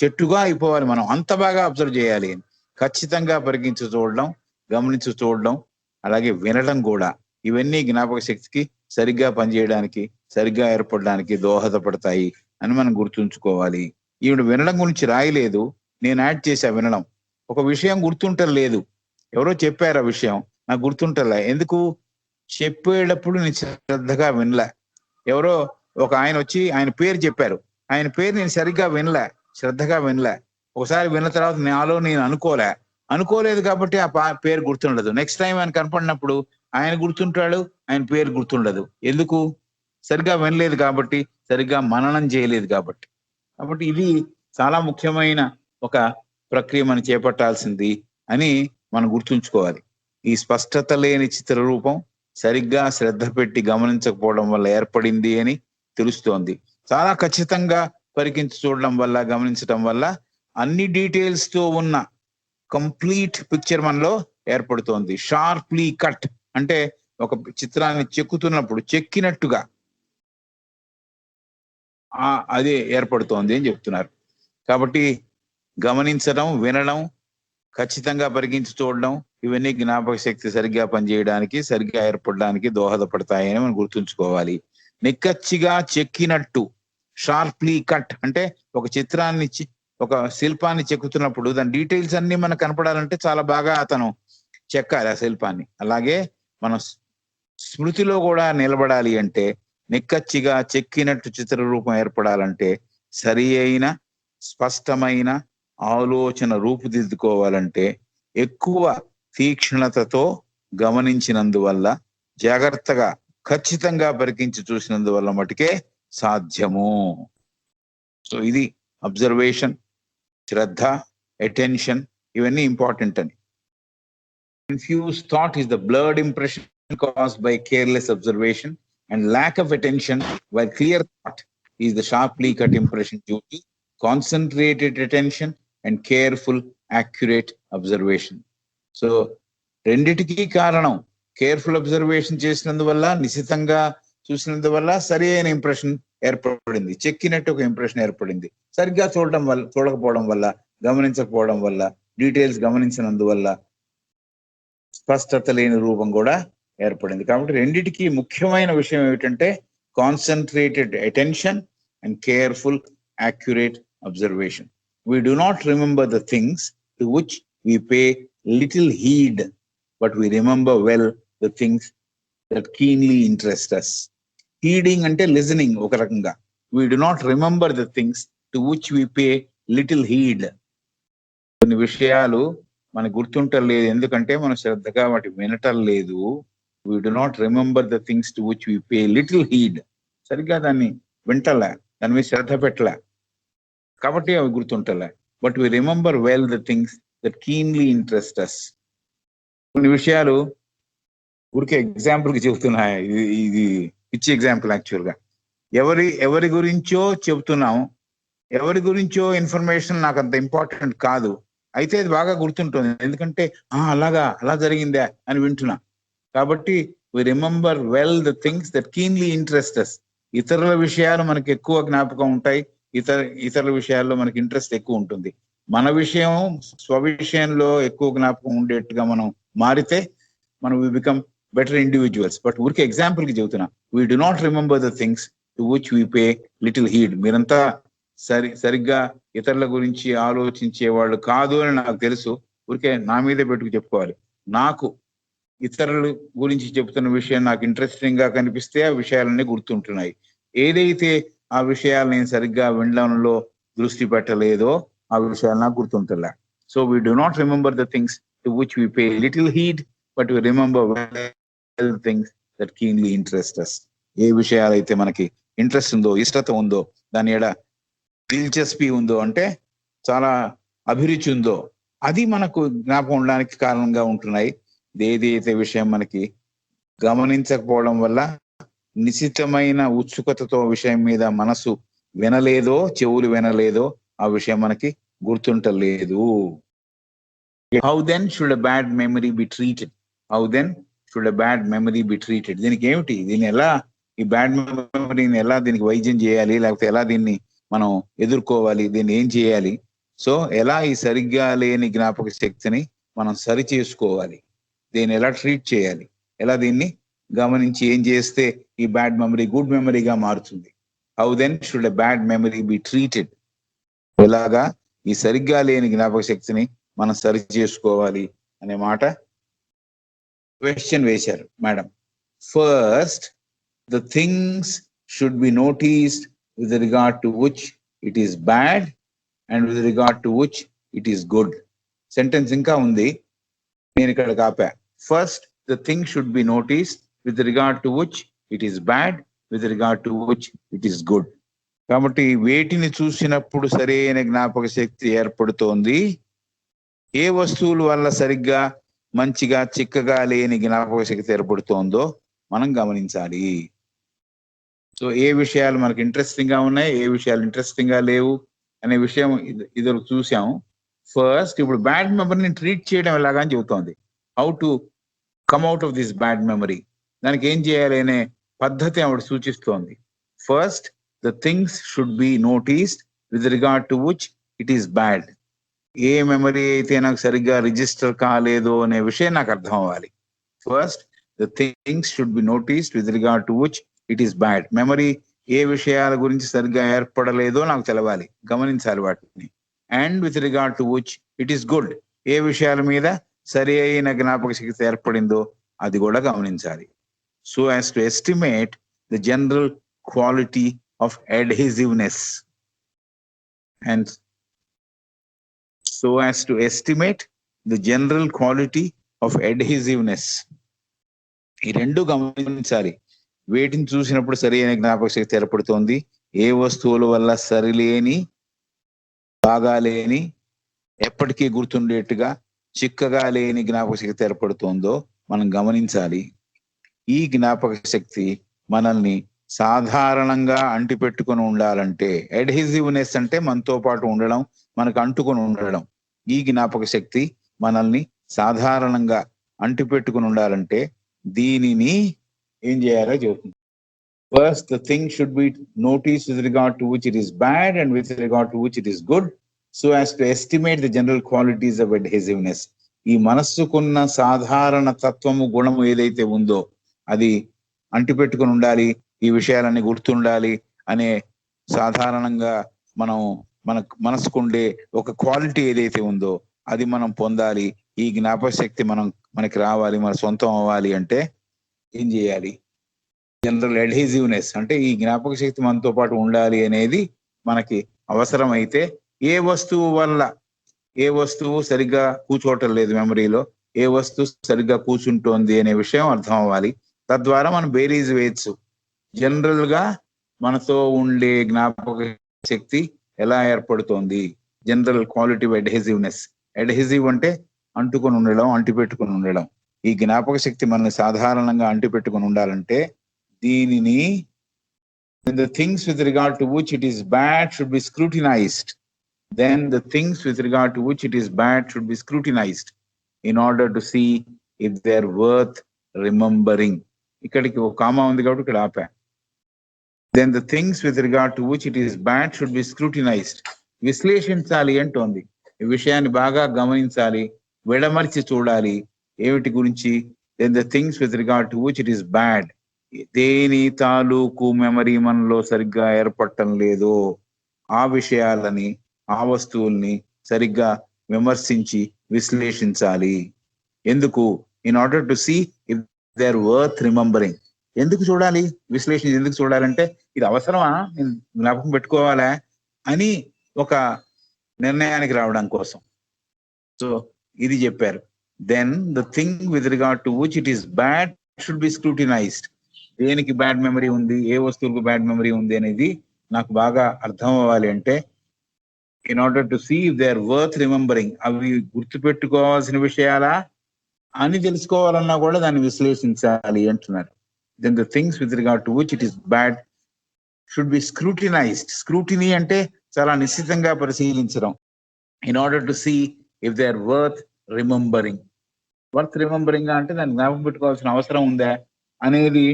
చెట్టుగా అయిపోవాలి మనం, అంత బాగా అబ్జర్వ్ చేయాలి అని. ఖచ్చితంగా పరికించి చూడడం, గమనించి చూడడం, అలాగే వినడం కూడా ఇవన్నీ జ్ఞాపక శక్తికి సరిగ్గా పనిచేయడానికి, సరిగ్గా ఏర్పడడానికి దోహదపడతాయి అని మనం గుర్తుంచుకోవాలి. ఈవిడ వినడం గురించి రాయలేదు, నేను యాడ్ చేశా వినడం. ఒక విషయం గుర్తుంటలేదు, ఎవరో చెప్పారు ఆ విషయం నాకు గుర్తుంటలే. ఎందుకు చెప్పేటప్పుడు నేను శ్రద్ధగా వినలే. ఎవరో ఒక ఆయన వచ్చి ఆయన పేరు చెప్పారు, ఆయన పేరు నేను సరిగ్గా వినలే, శ్రద్ధగా వినలే. ఒకసారి విన్న తర్వాత నాలో నేను అనుకోలేదు కాబట్టి ఆ పేరు గుర్తుండదు. నెక్స్ట్ టైం ఆయన కనపడినప్పుడు ఆయన గుర్తుంటాడు, ఆయన పేరు గుర్తుండదు. ఎందుకు? సరిగ్గా వినలేదు కాబట్టి, సరిగ్గా మననం చేయలేదు కాబట్టి. కాబట్టి ఇది చాలా ముఖ్యమైన ఒక ప్రక్రియ మనం చేపట్టాల్సింది అని మనం గుర్తుంచుకోవాలి. ఈ స్పష్టత లేని చిత్ర రూపం సరిగ్గా శ్రద్ధ పెట్టి గమనించకపోవడం వల్ల ఏర్పడింది అని తెలుస్తోంది. చాలా ఖచ్చితంగా పరికించి చూడడం వల్ల, గమనించడం వల్ల అన్ని డీటెయిల్స్ తో ఉన్న కంప్లీట్ పిక్చర్ మనలో ఏర్పడుతోంది. షార్ప్లీ కట్ అంటే ఒక చిత్రాన్ని చెక్కుతున్నప్పుడు చెక్కినట్టుగా అదే ఏర్పడుతోంది అని చెప్తున్నారు. కాబట్టి గమనించడం, వినడం, ఖచ్చితంగా పరికించి చూడడం ఇవన్నీ జ్ఞాపక శక్తి సరిగ్గా పనిచేయడానికి, సరిగ్గా ఏర్పడడానికి దోహదపడతాయని మనం గుర్తుంచుకోవాలి. నిక్కచ్చిగా చెక్కినట్టు, షార్ప్లీ కట్ అంటే ఒక చిత్రాన్ని, ఒక శిల్పాన్ని చెక్కుతున్నప్పుడు దాని డీటెయిల్స్ అన్ని మనకు కనపడాలంటే చాలా బాగా అతను చెక్కాలి ఆ శిల్పాన్ని. అలాగే మన స్మృతిలో కూడా నిలబడాలి అంటే, నిక్కచ్చిగా చెక్కినట్టు చిత్ర రూపం ఏర్పడాలంటే సరి అయిన స్పష్టమైన ఆలోచన రూపుదిద్దుకోవాలంటే ఎక్కువ తీక్షణతతో గమనించినందువల్ల, జాగ్రత్తగా ఖచ్చితంగా పరికించి చూసినందువల్ల మటుకే సాధ్యము. సో ఇది అబ్జర్వేషన్, శ్రద్ధ, అటెన్షన్ ఇవన్నీ ఇంపార్టెంట్ అని. Confused thought is the blurred impression caused by careless observation and lack of attention, while clear thought is the sharply cut impression due to concentrated attention and careful, accurate observation. So రెండిటికి కారణం కేర్ఫుల్ అబ్జర్వేషన్ చేసినందువల్ల, నిశితంగా చూసినందువల్ల సరి అయిన ఇంప్రెషన్ ఏర్పడింది, చెక్కినట్టు ఒక ఇంప్రెషన్ ఏర్పడింది. సరిగ్గా చూడకపోవడం వల్ల, గమనించకపోవడం వల్ల, డీటెయిల్స్ గమనించినందువల్ల స్పష్టత లేని రూపం కూడా ఏర్పడింది. కాబట్టి రెండిటికి ముఖ్యమైన విషయం ఏమిటంటే concentrated attention and careful accurate observation. We do not remember the things to which we pay little heed, but we remember well the things that keenly interest us. Heeding ante listening oka rakanga. We do not remember the things to which we pay little heed. కొన్ని విషయాలు మనకు గుర్తుంటలేదు, ఎందుకంటే మనం శ్రద్ధగా వాటి వినటం లేదు. We do not remember the things to which we pay little heed. సరిగ్గా దాన్ని వింటలే, దాని మీద శ్రద్ధ పెట్టలే, కాబట్టి అవి గుర్తుంటలే. But we remember well the things that keenly interest us. కొన్ని విషయాలు ఊరికే ఎగ్జాంపుల్ కి చెబుతున్నాయి, ఇది పిచ్చి ఎగ్జాంపుల్ యాక్చువల్ గా. ఎవరి గురించో చెబుతున్నాం, ఎవరి గురించో ఇన్ఫర్మేషన్ నాకు అంత ఇంపార్టెంట్ కాదు, అయితే అది బాగా గుర్తుంటుంది, ఎందుకంటే అలా జరిగిందా అని వింటున్నా. కాబట్టి we remember well the things that keenly interest us. ఇతరుల విషయాలు మనకి ఎక్కువ జ్ఞాపకం ఉంటాయి, ఇతరుల విషయాల్లో మనకి ఇంట్రెస్ట్ ఎక్కువ ఉంటుంది. మన విషయం స్వవిషయంలో ఎక్కువ జ్ఞాపకం ఉండేట్టుగా మనం మారితే మనం we become better individuals. But ఊరికే ఎగ్జాంపుల్ కి చెబుతున్నా, we do not remember the things to which we pay little heed. మీరంతా సరిగ్గా ఇతరుల గురించి ఆలోచించే వాళ్ళు కాదు అని నాకు తెలుసు. ఊరికే నా మీదే పెట్టుకు చెప్పుకోవాలి. నాకు ఇతరుల గురించి చెబుతున్న విషయం నాకు ఇంట్రెస్టింగ్ గా కనిపిస్తే ఆ విషయాలన్నీ గుర్తుంటున్నాయి. ఏదైతే ఆ విషయాలు నేను సరిగ్గా వినడంలో దృష్టి పెట్టలేదో ఆ విషయాలు నాకు గుర్తుంటలే. So we do not remember the things to which we pay little heed, but we remember well things that keenly interest us. ఏ విషయాలైతే మనకి ఇంట్రెస్ట్ ఉందో, ఇష్టత ఉందో, దాని ఎడ దిల్చస్పీ ఉందో, అంటే చాలా అభిరుచి ఉందో, అది మనకు జ్ఞాపకం ఉండడానికి కారణంగా ఉంటున్నాయి. ఏదైతే విషయం మనకి గమనించకపోవడం వల్ల నిశితమైన ఉత్సుకతతో విషయం మీద మనసు వినలేదో, చెవులు వినలేదో, ఆ విషయం మనకి గుర్తుంటలేదు. How then should a bad memory be treated? How then should a bad memory be treated? దీనికి ఏమిటి, దీన్ని ఎలా, ఈ బ్యాడ్ మెమరీని ఎలా దీనికి వైద్యం చేయాలి, లేకపోతే ఎలా దీన్ని మనం ఎదుర్కోవాలి, దీన్ని ఏం చేయాలి? సో ఎలా ఈ సరిగ్గా లేని జ్ఞాపక శక్తిని మనం సరి చేసుకోవాలి, దీన్ని ఎలా ట్రీట్ చేయాలి, ఎలా దీన్ని గమనించి ఏం చేస్తే ఈ బ్యాడ్ మెమరీ గుడ్ మెమరీగా మారుతుంది? How then should a bad memory be treated? ఎలాగా ఈ సరిగ్గా లేని జ్ఞాపక శక్తిని మనం సరి చేసుకోవాలి అనే మాట క్వశ్చన్ వేశారు madam. First, the things should be noticed with regard to which it is bad and with regard to which it is good. Sentence ఇంకా ఉంది, నేను ఇక్కడ కాపా. First, the thing should be noticed with regard to which it is bad, with regard to which it is good. కాబట్టి వేటిని చూసినప్పుడు సరైన జ్ఞాపక శక్తి ఏర్పడుతోంది, ఏ వస్తువుల వల్ల సరిగ్గా మంచిగా చిక్కగా లేని జ్ఞాపక శక్తి ఏర్పడుతోందో మనం గమనించాలి. సో ఏ విషయాలు మనకి ఇంట్రెస్టింగ్ గా ఉన్నాయి, ఏ విషయాలు ఇంట్రెస్టింగ్ గా లేవు అనే విషయం ఇది చూసాము. ఫస్ట్, ఇప్పుడు బ్యాడ్ మెమరీని ట్రీట్ చేయడం ఎలాగా అని చెబుతోంది. How to come out of this bad memory, దానికి ఏం చేయాలి అనే పద్ధతి ఆవిడ సూచిస్తోంది. First, the things should be noticed with regard to which it is bad. A memory అయితే నాకు సరిగ్గా రిజిస్టర్ కాలేదో అనే విషయం నాకు అర్థం అవ్వాలి. First, the things should be noticed with regard to which it is bad. Memory ఏ విషయాల గురించి సరిగ్గా ఏర్పడలేదో నాకు తెలవాలి, గమనించాలి వాటిని. And with regard to which it is good, ఏ విషయాల మీద సరి అయిన జ్ఞాపక శక్తి ఏర్పడిందో అది కూడా గమనించాలి. So as to estimate the general quality of అడ్హెసివ్నెస్ and so as to estimate the general quality of adhesiveness. ఈ రెండు గమనించాలి. వేటిని చూసినప్పుడు సరైన జ్ఞాపక శక్తి ఏర్పడుతోంది, ఏ వస్తువుల వల్ల సరిలేని, బాగాలేని, ఎప్పటికీ గుర్తుండేట్టుగా చిక్కగా లేని జ్ఞాపక శక్తి ఏర్పడుతోందో మనం గమనించాలి. ఈ జ్ఞాపక శక్తి మనల్ని సాధారణంగా అంటిపెట్టుకుని ఉండాలంటే, అడ్హెసివ్నెస్ అంటే మనతో పాటు ఉండడం, మనకు అంటుకొని ఉండడం. ఈ జ్ఞాపక శక్తి మనల్ని సాధారణంగా అంటిపెట్టుకుని ఉండాలంటే దీనిని ఏం చేయాలో చెబుతుంది. First, the thing should be noticed with regard to which it is bad and with regard to which it is good, so as to estimate the general qualities of adhesiveness. ఈ మనస్సుకున్న సాధారణ తత్వము గుణము ఏదైతే ఉందో అది అంటిపెట్టుకుని ఉండాలి, ఈ విషయాలన్నీ గుర్తుండాలి అనే సాధారణంగా మనం మనసుకుండే ఒక క్వాలిటీ ఏదైతే ఉందో అది మనం పొందాలి. ఈ జ్ఞాపక శక్తి మనకి రావాలి, మన సొంతం అవ్వాలి అంటే ఏం చేయాలి? జనరల్ అడ్హెసివ్నెస్ అంటే ఈ జ్ఞాపక శక్తి మనతో పాటు ఉండాలి అనేది మనకి అవసరం. అయితే ఏ వస్తువు సరిగ్గా కూర్చోవటం లేదు మెమరీలో, ఏ వస్తువు సరిగ్గా కూర్చుంటోంది అనే విషయం అర్థం అవ్వాలి. తద్వారా మనం బేరీజ్ వేయచ్చు. జనరల్ గా మనతో ఉండే జ్ఞాపక శక్తి ఎలా ఏర్పడుతోంది, జనరల్ క్వాలిటీ ఆఫ్ అడ్హెసివ్నెస్. అడ్హెసివ్ అంటే అంటుకొని ఉండడం, అంటిపెట్టుకుని ఉండడం. ఈ జ్ఞాపక శక్తి మనల్ని సాధారణంగా అంటిపెట్టుకుని ఉండాలంటే దీనిని the things with regard to which it is bad should be scrutinized. Then the things with regard to which it is bad should be scrutinized in order to see if they're worth remembering. ఇక్కడికి ఒక కామా ఉంది కాబట్టి ఇక్కడ ఆపా. Then the things with regard to which it is bad should be scrutinized. విశ్లేషించాలి అంటోంది. ఈ విషయాన్ని బాగా గమనించాలి, విడమర్చి చూడాలి. ఏమిటి గురించి? Then the things with regard to which it is bad, దేని తాలూకు మెమరీ మనలో సరిగ్గా ఏర్పడటం లేదో ఆ విషయాలని, ఆ వస్తువుల్ని సరిగ్గా విమర్శించి విశ్లేషించాలి. ఎందుకు? In order to see if they are worth remembering. ఎందుకు చూడాలి? విశ్లేషణ ఎందుకు చూడాలంటే ఇది అవసరమా, నేను జ్ఞాపకం పెట్టుకోవాలా అని ఒక నిర్ణయానికి రావడం కోసం. సో ఇది చెప్పారు. Then the thing with regard to which it is bad should be scrutinized. దేనికి బ్యాడ్ మెమరీ ఉంది, ఏ వస్తువులకు బ్యాడ్ మెమరీ ఉంది అనేది నాకు బాగా అర్థం అవ్వాలి అంటే in order to see if they are worth remembering, అవి గుర్తుపెట్టుకోవాల్సిన విషయాలా అని తెలుసుకోవాలన్నా కూడా దాన్ని విశ్లేషించాలి అంటున్నారు. Then the things with regard to which it is bad should be scrutinized. Scrutiny అంటే చాలా నిశ్చితంగా పరిశీలించడం. In order to see if they are worth remembering. Worth remembering అంటే దాన్ని జ్ఞాపకం పెట్టుకోవాల్సిన అవసరం ఉందా అనేది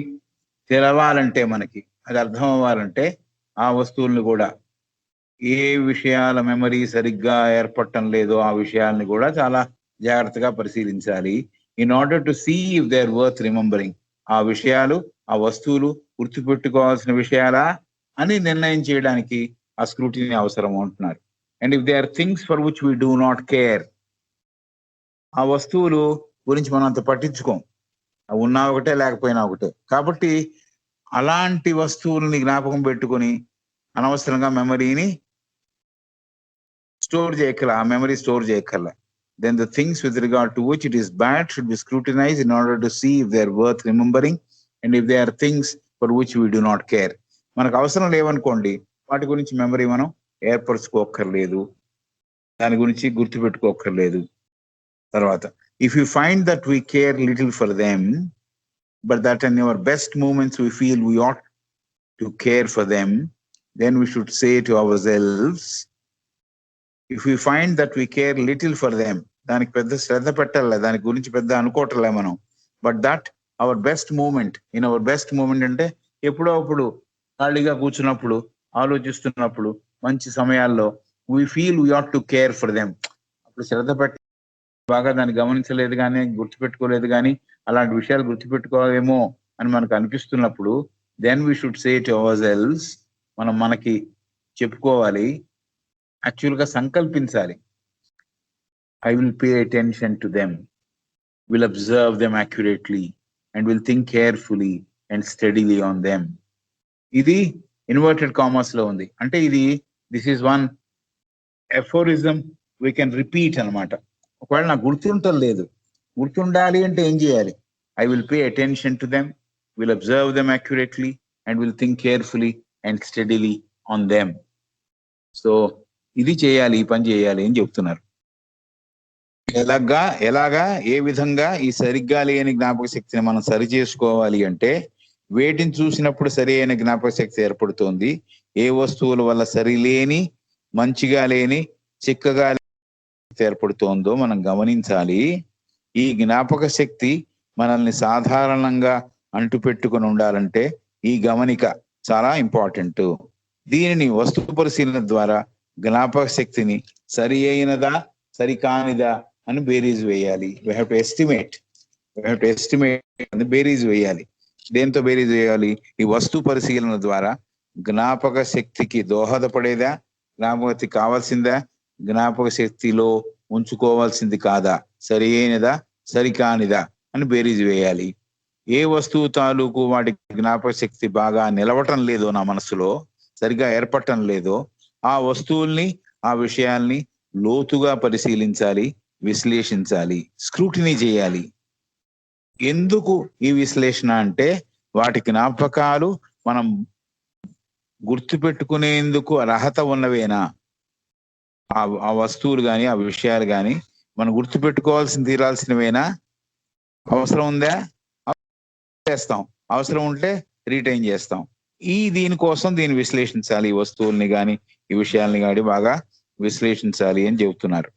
తెలవాలంటే, మనకి అది అర్థం అవ్వాలంటే ఆ వస్తువుల్ని కూడా, ఏ విషయాల మెమరీ సరిగ్గా ఏర్పడటం లేదో ఆ విషయాల్ని కూడా చాలా జాగ్రత్తగా పరిశీలించాలి. In order to see if they are worth remembering, ఆ విషయాలు, ఆ వస్తువులు గుర్తుపెట్టుకోవాల్సిన విషయాలా అని నిర్ణయం చేయడానికి ఆ స్క్రూటినీ అవసరం అంటున్నారు. And if they are things for which we do not care, ఆ వస్తువులు గురించి మనం అంత పట్టించుకోం, ఉన్నా ఒకటే లేకపోయినా ఒకటే. కాబట్టి అలాంటి వస్తువుల్ని జ్ఞాపకం పెట్టుకొని అనవసరంగా మెమరీని స్టోర్ చేయక్కల, ఆ మెమరీ స్టోర్ చేయక్కల. Then the things with regard to which it is bad should be scrutinized in order to see if they are worth remembering and if they are things for which we do not care. మనకు అవసరం లేవనుకోండి, వాటి గురించి మెమరీ మనం ఏర్పరచుకోక్కర్లేదు, దాని గురించి గుర్తుపెట్టుకోక్కర్లేదు. తర్వాత if you find that we care little for them, but that in our best moments we feel we ought to care for them, then we should say to ourselves, if we find that we care little for them, దానికి పెద్ద శ్రద్ధ పెట్టాలి, దాని గురించి పెద్ద అనుకోవట్లే మనం, but that our best moment, in our best moment అంటే ఎప్పుడో అప్పుడు ఖాళీగా కూర్చున్నప్పుడు, ఆలోచిస్తున్నప్పుడు, మంచి సమయాల్లో we feel we ought to care for them, అప్పుడు శ్రద్ధ పెట్టి బాగా దాన్ని గమనించలేదు కానీ, గుర్తుపెట్టుకోలేదు కానీ, అలాంటి విషయాలు గుర్తుపెట్టుకోవేమో అని మనకు అనిపిస్తున్నప్పుడు then we should say to ourselves, మనం మనకి చెప్పుకోవాలి, యాక్చువల్గా సంకల్పించాలి. I will pay attention to them, will observe them accurately and will think carefully and steadily on them. ఇది ఇన్వర్టెడ్ కామర్స్ లో ఉంది. అంటే ఇది this is one aphorism we can repeat అనమాట. ఒకవేళ నాకు గుర్తుంటలేదు, గుర్తుండాలి అంటే ఏం చేయాలి? I will pay attention to them, will observe them accurately and will think carefully and steadily on them. So ఇది చేయాలి, ఈ పని చేయాలి అని చెప్తున్నారు. ఎలాగా ఏ విధంగా ఈ సరిగ్గా లేని జ్ఞాపక శక్తిని మనం సరి చేసుకోవాలి అంటే, వేటిని చూసినప్పుడు సరి అయిన జ్ఞాపక శక్తి ఏర్పడుతోంది, ఏ వస్తువుల వల్ల సరిలేని, మంచిగా లేని, చిక్కగా ఏర్పడుతోందో మనం గమనించాలి. ఈ జ్ఞాపక శక్తి మనల్ని సాధారణంగా అంటుపెట్టుకుని ఉండాలంటే ఈ గమనిక చాలా ఇంపార్టెంట్. దీనిని వస్తు పరిశీలన ద్వారా జ్ఞాపక శక్తిని సరి అయినదా సరికానిదా అని బేరీజ్ వేయాలి. వీ హ్యావ్ టు ఎస్టిమేట్ అని బేరీజ్ వేయాలి. దేంతో బేరీజ్ వేయాలి? ఈ వస్తు పరిశీలన ద్వారా జ్ఞాపక శక్తికి దోహదపడేదా, జ్ఞాపక శక్తి కావాల్సిందా, జ్ఞాపక శక్తిలో ఉంచుకోవాల్సింది కాదా, సరి అయినదా సరికానిదా అని బేరీజ్ వేయాలి. ఏ వస్తువు తాలూకు వాటి జ్ఞాపక శక్తి బాగా నిలవటం లేదో, నా మనసులో సరిగా ఏర్పడటం లేదో, ఆ వస్తువుల్ని ఆ విషయాల్ని లోతుగా పరిశీలించాలి, విశ్లేషించాలి, స్క్రూటినీ చేయాలి. ఎందుకు ఈ విశ్లేషణ అంటే వాటి జ్ఞాపకాలు మనం గుర్తుపెట్టుకునేందుకు అర్హత ఉన్నవేనా, ఆ వస్తువులు కానీ ఆ విషయాలు కానీ మనం తీరాల్సినవేనా, అవసరం ఉందా చేస్తాం, అవసరం ఉంటే రీటైన్ చేస్తాం. దీనికోసం దీన్ని విశ్లేషించాలి. ఈ వస్తువుల్ని కానీ ఈ విషయాల్ని కానీ బాగా విశ్లేషించాలి అని చెబుతున్నారు.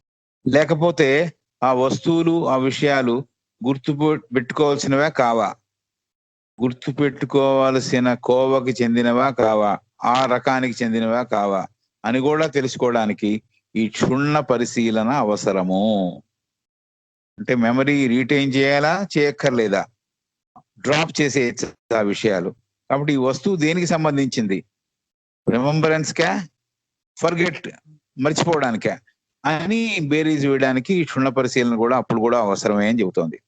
లేకపోతే ఆ వస్తువులు ఆ విషయాలు పెట్టుకోవాల్సినవా కావా, గుర్తుపెట్టుకోవాల్సిన కోవకి చెందినవా కావా, ఆ రకానికి చెందినవా కావా అని కూడా తెలుసుకోవడానికి ఈ క్షుణ్ణ పరిశీలన అవసరము. అంటే మెమరీ రీటైన్ చేయాలా చేయక్కర్లేదా, డ్రాప్ చేసే ఆ విషయాలు. కాబట్టి ఈ వస్తువు దేనికి సంబంధించింది, రిమెంబరెన్స్ కా, ఫర్గెట్ మర్చిపోవడానికా అని బేరీజ్ వేయడానికి ఈ క్షుణ్ణ పరిశీలన కూడా అప్పుడు కూడా అవసరమే అని చెబుతోంది.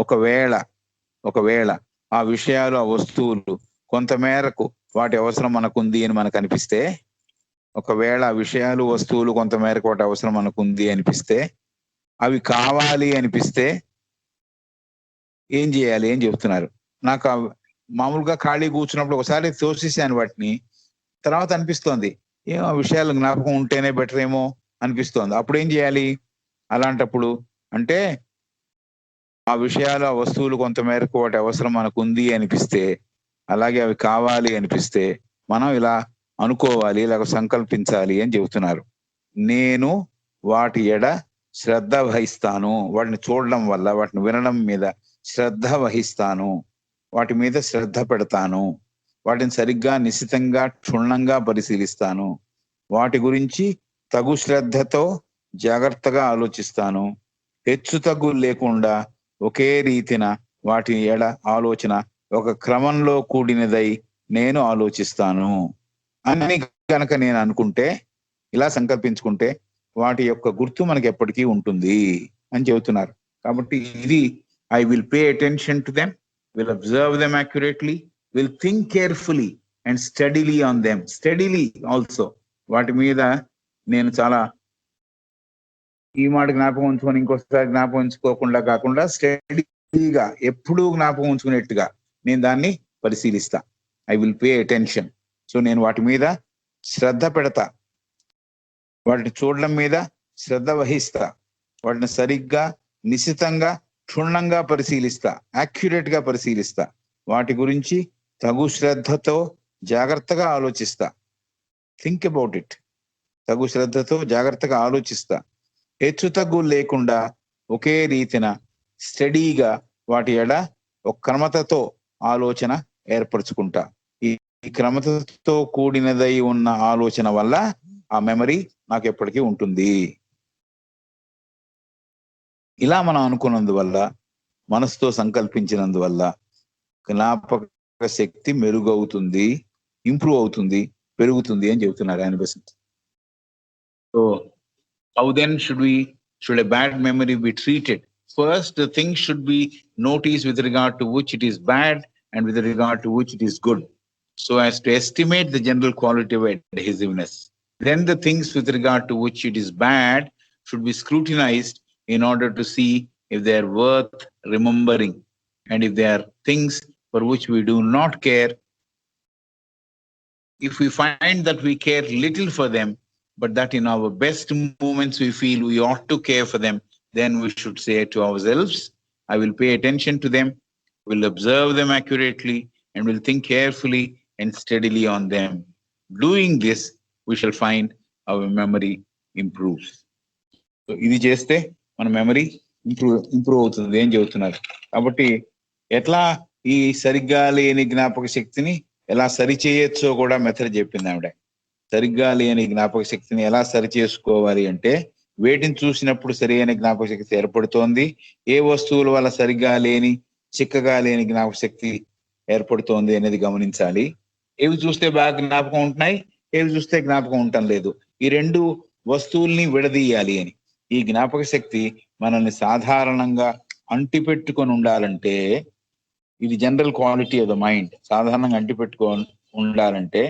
ఒకవేళ ఆ విషయాలు ఆ వస్తువులు కొంతమేరకు వాటి అవసరం మనకుంది అని మనకు అనిపిస్తే, ఒకవేళ ఆ విషయాలు వస్తువులు కొంతమేరకు వాటి అవసరం మనకుంది అనిపిస్తే, అవి కావాలి అనిపిస్తే ఏం చేయాలి అని చెబుతున్నారు. నాకు మామూలుగా ఖాళీ కూర్చున్నప్పుడు ఒకసారి తోసేసాను వాటిని, తర్వాత అనిపిస్తోంది ఏమో ఆ విషయాలు జ్ఞాపకం ఉంటేనే బెటర్ ఏమో అనిపిస్తోంది. అప్పుడు ఏం చేయాలి? అలాంటప్పుడు అంటే ఆ విషయాలు ఆ వస్తువులు కొంతమేరకు వాటి అవసరం మనకు ఉంది అనిపిస్తే, అలాగే అవి కావాలి అనిపిస్తే మనం ఇలా అనుకోవాలి, ఇలా సంకల్పించాలి అని చెబుతున్నారు. నేను వాటి ఎడ శ్రద్ధ వహిస్తాను, వాటిని చూడడం వల్ల వాటిని వినడం మీద శ్రద్ధ వహిస్తాను, వాటి మీద శ్రద్ధ పెడతాను, వాటిని సరిగ్గా నిశితంగా క్షుణ్ణంగా పరిశీలిస్తాను, వాటి గురించి తగు శ్రద్ధతో జాగ్రత్తగా ఆలోచిస్తాను, హెచ్చు తగ్గు లేకుండా ఒకే రీతిన వాటి ఎడ ఆలోచన ఒక క్రమంలో కూడినదై నేను ఆలోచిస్తాను అని కనుక నేను అనుకుంటే, ఇలా సంకల్పించుకుంటే వాటి యొక్క గుర్తు మనకి ఎప్పటికీ ఉంటుంది అని చెబుతున్నారు. కాబట్టి ఇది I will pay attention to them, will observe them accurately, will think carefully and steadily on them. Steadily also. వాటి మీద నేను చాలా ఈ మాట జ్ఞాపకం ఉంచుకొని ఇంకోసారి జ్ఞాపకం ఉంచుకోకుండా కాకుండా స్టడీగా ఎప్పుడూ జ్ఞాపకం ఉంచుకునేట్టుగా నేను దాన్ని పరిశీలిస్తా. I will pay attention. So నేను వాటి మీద శ్రద్ధ పెడతా, వాటిని చూడడం మీద శ్రద్ధ వహిస్తా, వాటిని సరిగ్గా నిశితంగా క్షుణ్ణంగా పరిశీలిస్తా, యాక్యురేట్ గా పరిశీలిస్తా, వాటి గురించి తగు శ్రద్ధతో జాగ్రత్తగా ఆలోచిస్తా. Think about it. తగు శ్రద్ధతో జాగ్రత్తగా ఆలోచిస్తా, హెచ్చు తగ్గు లేకుండా ఒకే రీతిన స్టడీగా వాటి ఎడ ఒక క్రమతతో ఆలోచన ఏర్పరచుకుంటా. ఈ క్రమతతో కూడినదై ఉన్న ఆలోచన వల్ల ఆ మెమరీ నాకు ఎప్పటికీ ఉంటుంది. ఇలా మనం అనుకున్నందువల్ల, మనసుతో సంకల్పించినందువల్ల జ్ఞాపక శక్తి మెరుగవుతుంది, ఇంప్రూవ్ అవుతుంది, పెరుగుతుంది అని చెబుతున్నారు ఆయన Besant. So how then should a bad memory be treated? First, the thing should be noticed with regard to which it is bad and with regard to which it is good, so as to estimate the general quality of adhesiveness. Then the things with regard to which it is bad should be scrutinized in order to see if they are worth remembering, and if they are things for which we do not care. If we find that we care little for them, but that in our best moments we feel we ought to care for them, then we should say to ourselves, I will pay attention to them, will observe them accurately, and will think carefully and steadily on them. Doing this, we shall find our memory improves. So ఇది చేస్తే మన మెమరీ ఇంప్రూవ్ అవుతుంది అని చెబుతున్నారు. కాబట్టి ఎట్లా ఈ సరిగ్గా లేని జ్ఞాపక శక్తిని ఎలా సరి చేయొచ్చో కూడా మెథడ్ చెప్పింది ఆవిడ. సరిగ్గా లేని జ్ఞాపక శక్తిని ఎలా సరి చేసుకోవాలి అంటే, వేటిని చూసినప్పుడు సరైన జ్ఞాపక శక్తి ఏర్పడుతోంది, ఏ వస్తువుల వల్ల సరిగ్గా లేని చిక్కగా లేని జ్ఞాపక శక్తి ఏర్పడుతోంది అనేది గమనించాలి. ఏవి చూస్తే బాగా జ్ఞాపకం ఉంటున్నాయి, ఏవి చూస్తే జ్ఞాపకం ఉండటం లేదు, ఈ రెండు వస్తువుల్ని విడదీయాలి అని. ఈ జ్ఞాపక శక్తి మనల్ని సాధారణంగా అంటిపెట్టుకొని ఉండాలంటే, ఇది general quality of the mind, సాధారణంగా అంటిపెట్టుకొని ఉండాలంటే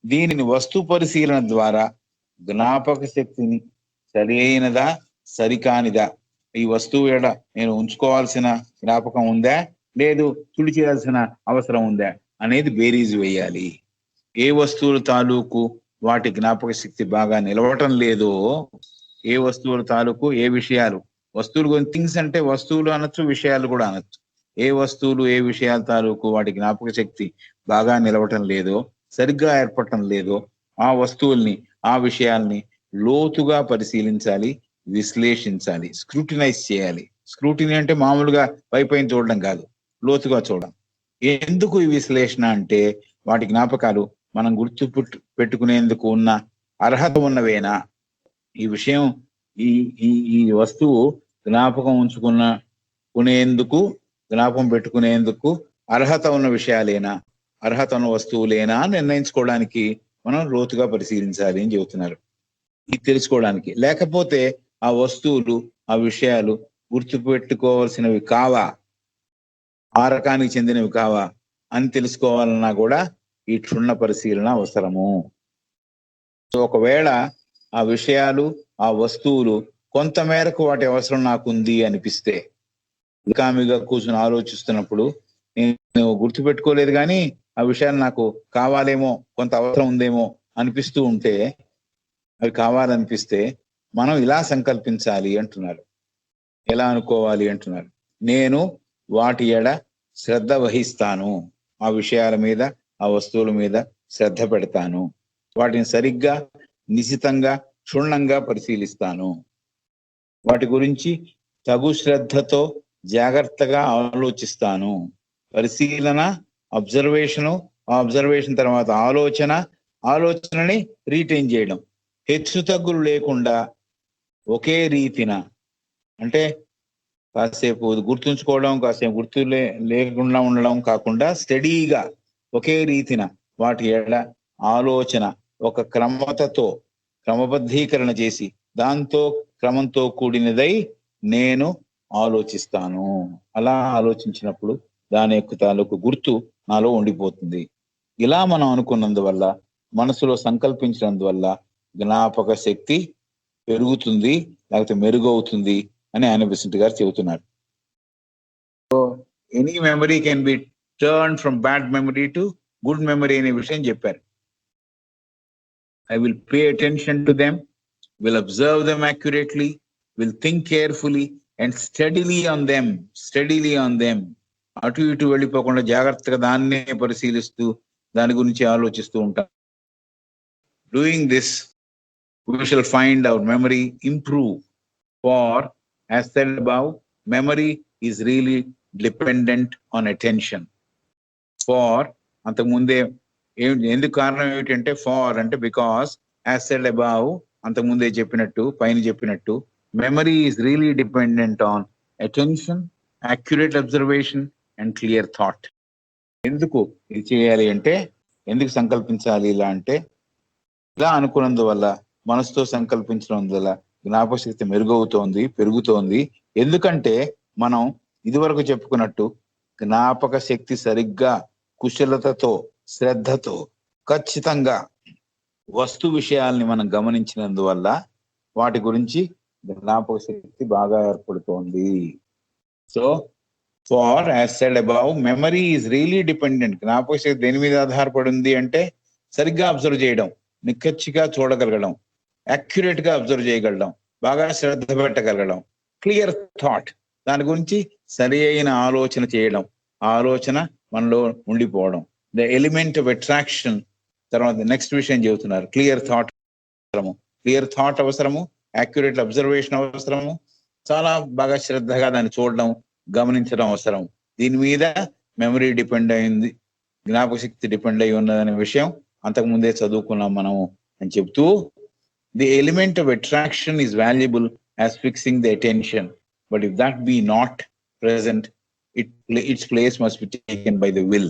దీనిని వస్తు పరిశీలన ద్వారా జ్ఞాపక శక్తిని సరి అయినదా సరికానిదా, ఈ వస్తువు ఎడ నేను ఉంచుకోవాల్సిన జ్ఞాపకం ఉందా లేదు తుడి చేయాల్సిన అవసరం ఉందా అనేది బేరీజు వేయాలి. ఏ వస్తువుల తాలూకు వాటి జ్ఞాపక శక్తి బాగా నిలవటం లేదో, ఏ వస్తువుల తాలూకు ఏ విషయాలు, వస్తువులు థింగ్స్ అంటే వస్తువులు అనొచ్చు, విషయాలు కూడా అనొచ్చు, ఏ వస్తువులు ఏ విషయాల తాలూకు వాటి జ్ఞాపక శక్తి బాగా నిలవటం లేదో, సరిగ్గా ఏర్పడటం లేదో, ఆ వస్తువుల్ని ఆ విషయాల్ని లోతుగా పరిశీలించాలి, విశ్లేషించాలి, స్క్రూటినైజ్ చేయాలి. స్క్రూటినీ అంటే మామూలుగా పైపైన చూడడం కాదు, లోతుగా చూడడం. ఎందుకు ఈ విశ్లేషణ అంటే, వాటి జ్ఞాపకాలు మనం గుర్తు పెట్టుకునేందుకు ఉన్న అర్హత ఉన్నవేనా, ఈ విషయం ఈ ఈ ఈ వస్తువు జ్ఞాపకం ఉంచుకునేందుకు జ్ఞాపకం పెట్టుకునేందుకు అర్హత ఉన్న విషయాలేనా, అర్హత ఉన్న వస్తువులేనా నిర్ణయించుకోవడానికి మనం లోతుగా పరిశీలించాలి అని చెబుతున్నారు. ఇది తెలుసుకోవడానికి. లేకపోతే ఆ వస్తువులు ఆ విషయాలు గుర్తుపెట్టుకోవాల్సినవి కావా, ఆ రకానికి చెందినవి కావా అని తెలుసుకోవాలన్నా కూడా ఈ క్షుణ్ణ పరిశీలన అవసరము. సో ఒకవేళ ఆ విషయాలు ఆ వస్తువులు కొంత మేరకు వాటి అవసరం నాకుంది అనిపిస్తే, కామిగా కూర్చొని ఆలోచిస్తున్నప్పుడు నేను గుర్తుపెట్టుకోలేదు కానీ ఆ విషయాలు నాకు కావాలేమో, కొంత అవసరం ఉందేమో అనిపిస్తూ ఉంటే, అవి కావాలనిపిస్తే మనం ఇలా సంకల్పించాలి అంటున్నారు. ఎలా అనుకోవాలి అంటున్నారు, నేను వాటి ఎడ శ్రద్ధ వహిస్తాను, ఆ విషయాల మీద ఆ వస్తువుల మీద శ్రద్ధ పెడతాను, వాటిని సరిగ్గా నిశితంగా క్షుణ్ణంగా పరిశీలిస్తాను, వాటి గురించి తగు శ్రద్ధతో జాగ్రత్తగా ఆలోచిస్తాను. పరిశీలన అబ్జర్వేషను, ఆ అబ్జర్వేషన్ తర్వాత ఆలోచనని రీటైన్ చేయడం, హెచ్చు తగ్గులు లేకుండా ఒకే రీతిన, అంటే కాసేపు గుర్తుంచుకోవడం కాసేపు లేకుండా ఉండడం కాకుండా స్టడీగా ఒకే రీతిన వాటి ఎడ ఆలోచన ఒక క్రమబద్ధీకరణ చేసి దాంతో క్రమంతో కూడినదై నేను ఆలోచిస్తాను. అలా ఆలోచించినప్పుడు దాని యొక్క తాలూకు గుర్తు నాలో ఉండిపోతుంది. ఇలా మనం అనుకున్నందువల్ల, మనసులో సంకల్పించినందువల్ల జ్ఞాపక శక్తి పెరుగుతుంది, లేకపోతే మెరుగవుతుంది అని ఆయన బిసెంట్ గారు చెబుతున్నారు. So any memory can be turn from bad memory to good memory అనే విషయం చెప్పారు. I will pay attention to them, will observe them accurately, will think carefully and steadily on them. అటు ఇటు వెళ్ళిపోకుండా జాగ్రత్తగా దాన్నే పరిశీలిస్తూ దాని గురించి ఆలోచిస్తూ ఉంటాం. Doing this, we shall find our memory improve. For, as said above, memory is really dependent on attention. For, అంతకుముందే ఎందుకు కారణం ఏమిటంటే, ఫార్ అంటే బికాస్, యాజ్ సెడ్ అబౌవ్ అంతకుముందే చెప్పినట్టు, పైన చెప్పినట్టు, memory is really dependent on attention, accurate observation and clear thought. ఎందుకు ఇది చేయాలి అంటే, ఎందుకు సంకల్పించాలి ఇలా అంటే, ఇలా అనుకున్నందువల్ల, మనసుతో సంకల్పించినందువల్ల జ్ఞాపక శక్తి మెరుగవుతోంది, పెరుగుతోంది. ఎందుకంటే మనం ఇదివరకు చెప్పుకున్నట్టు జ్ఞాపక శక్తి సరిగ్గా కుశలతతో శ్రద్ధతో ఖచ్చితంగా వస్తు విషయాల్ని మనం గమనించినందువల్ల వాటి గురించి జ్ఞాపక శక్తి బాగా ఏర్పడుతోంది. So far as said above, memory is really dependent. జ్ఞాపక శక్తి దేని మీద ఆధారపడింది అంటే, సరిగ్గా అబ్జర్వ్ చేయడం, నిక్కచ్చిగా చూడగలగడం, యాక్యురేట్ గా అబ్జర్వ్ చేయగలడం, బాగా శ్రద్ధ పెట్టగలగడం, క్లియర్ థాట్, దాని గురించి సరి అయిన ఆలోచన చేయడం, ఆ ఆలోచన మనలో ఉండిపోవడం, ద ఎలిమెంట్ ఆఫ్ అట్రాక్షన్. తర్వాత నెక్స్ట్ విషయం చెబుతున్నారు, క్లియర్ థాట్ అవసరము, క్లియర్ థాట్ అవసరము, యాక్యురేట్ అబ్జర్వేషన్ అవసరము, చాలా బాగా శ్రద్ధగా దాన్ని చూడడం, గమనించడం అవసరం. దీని మీద మెమరీ డిపెండ్ అయింది జ్ఞాపక శక్తి డిపెండ్ అయి ఉన్నదనే విషయం అంతకుముందే చదువుకున్నాం మనము అని చెప్తూ, the element of attraction is valuable as fixing the attention, but if that be not present, its place must be taken by the will.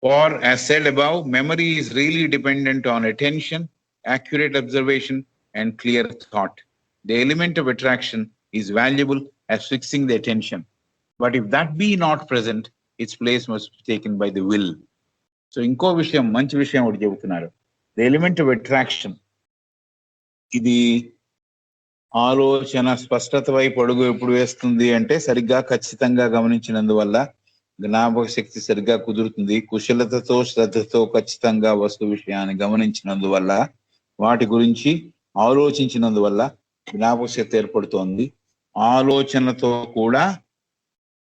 For as said above, memory is really dependent on attention, accurate observation, and clear thought. The element of attraction is valuable as fixing the attention, but if that be not present, its place must be taken by the will. So ఇంకో విషయం, మంచి విషయం ఒకటి చెబుతున్నారు. The element of attraction, ఇది ఆలోచన స్పష్టత వైపు అడుగు ఎప్పుడు వేస్తుంది అంటే సరిగ్గా ఖచ్చితంగా గమనించినందువల్ల జ్ఞాపక శక్తి సరిగ్గా కుదురుతుంది. కుశలతతో శ్రద్ధతో ఖచ్చితంగా వస్తు విషయాన్ని గమనించినందువల్ల, వాటి గురించి ఆలోచించినందువల్ల జ్ఞాపక శక్తి ఏర్పడుతోంది. ఆలోచనతో కూడా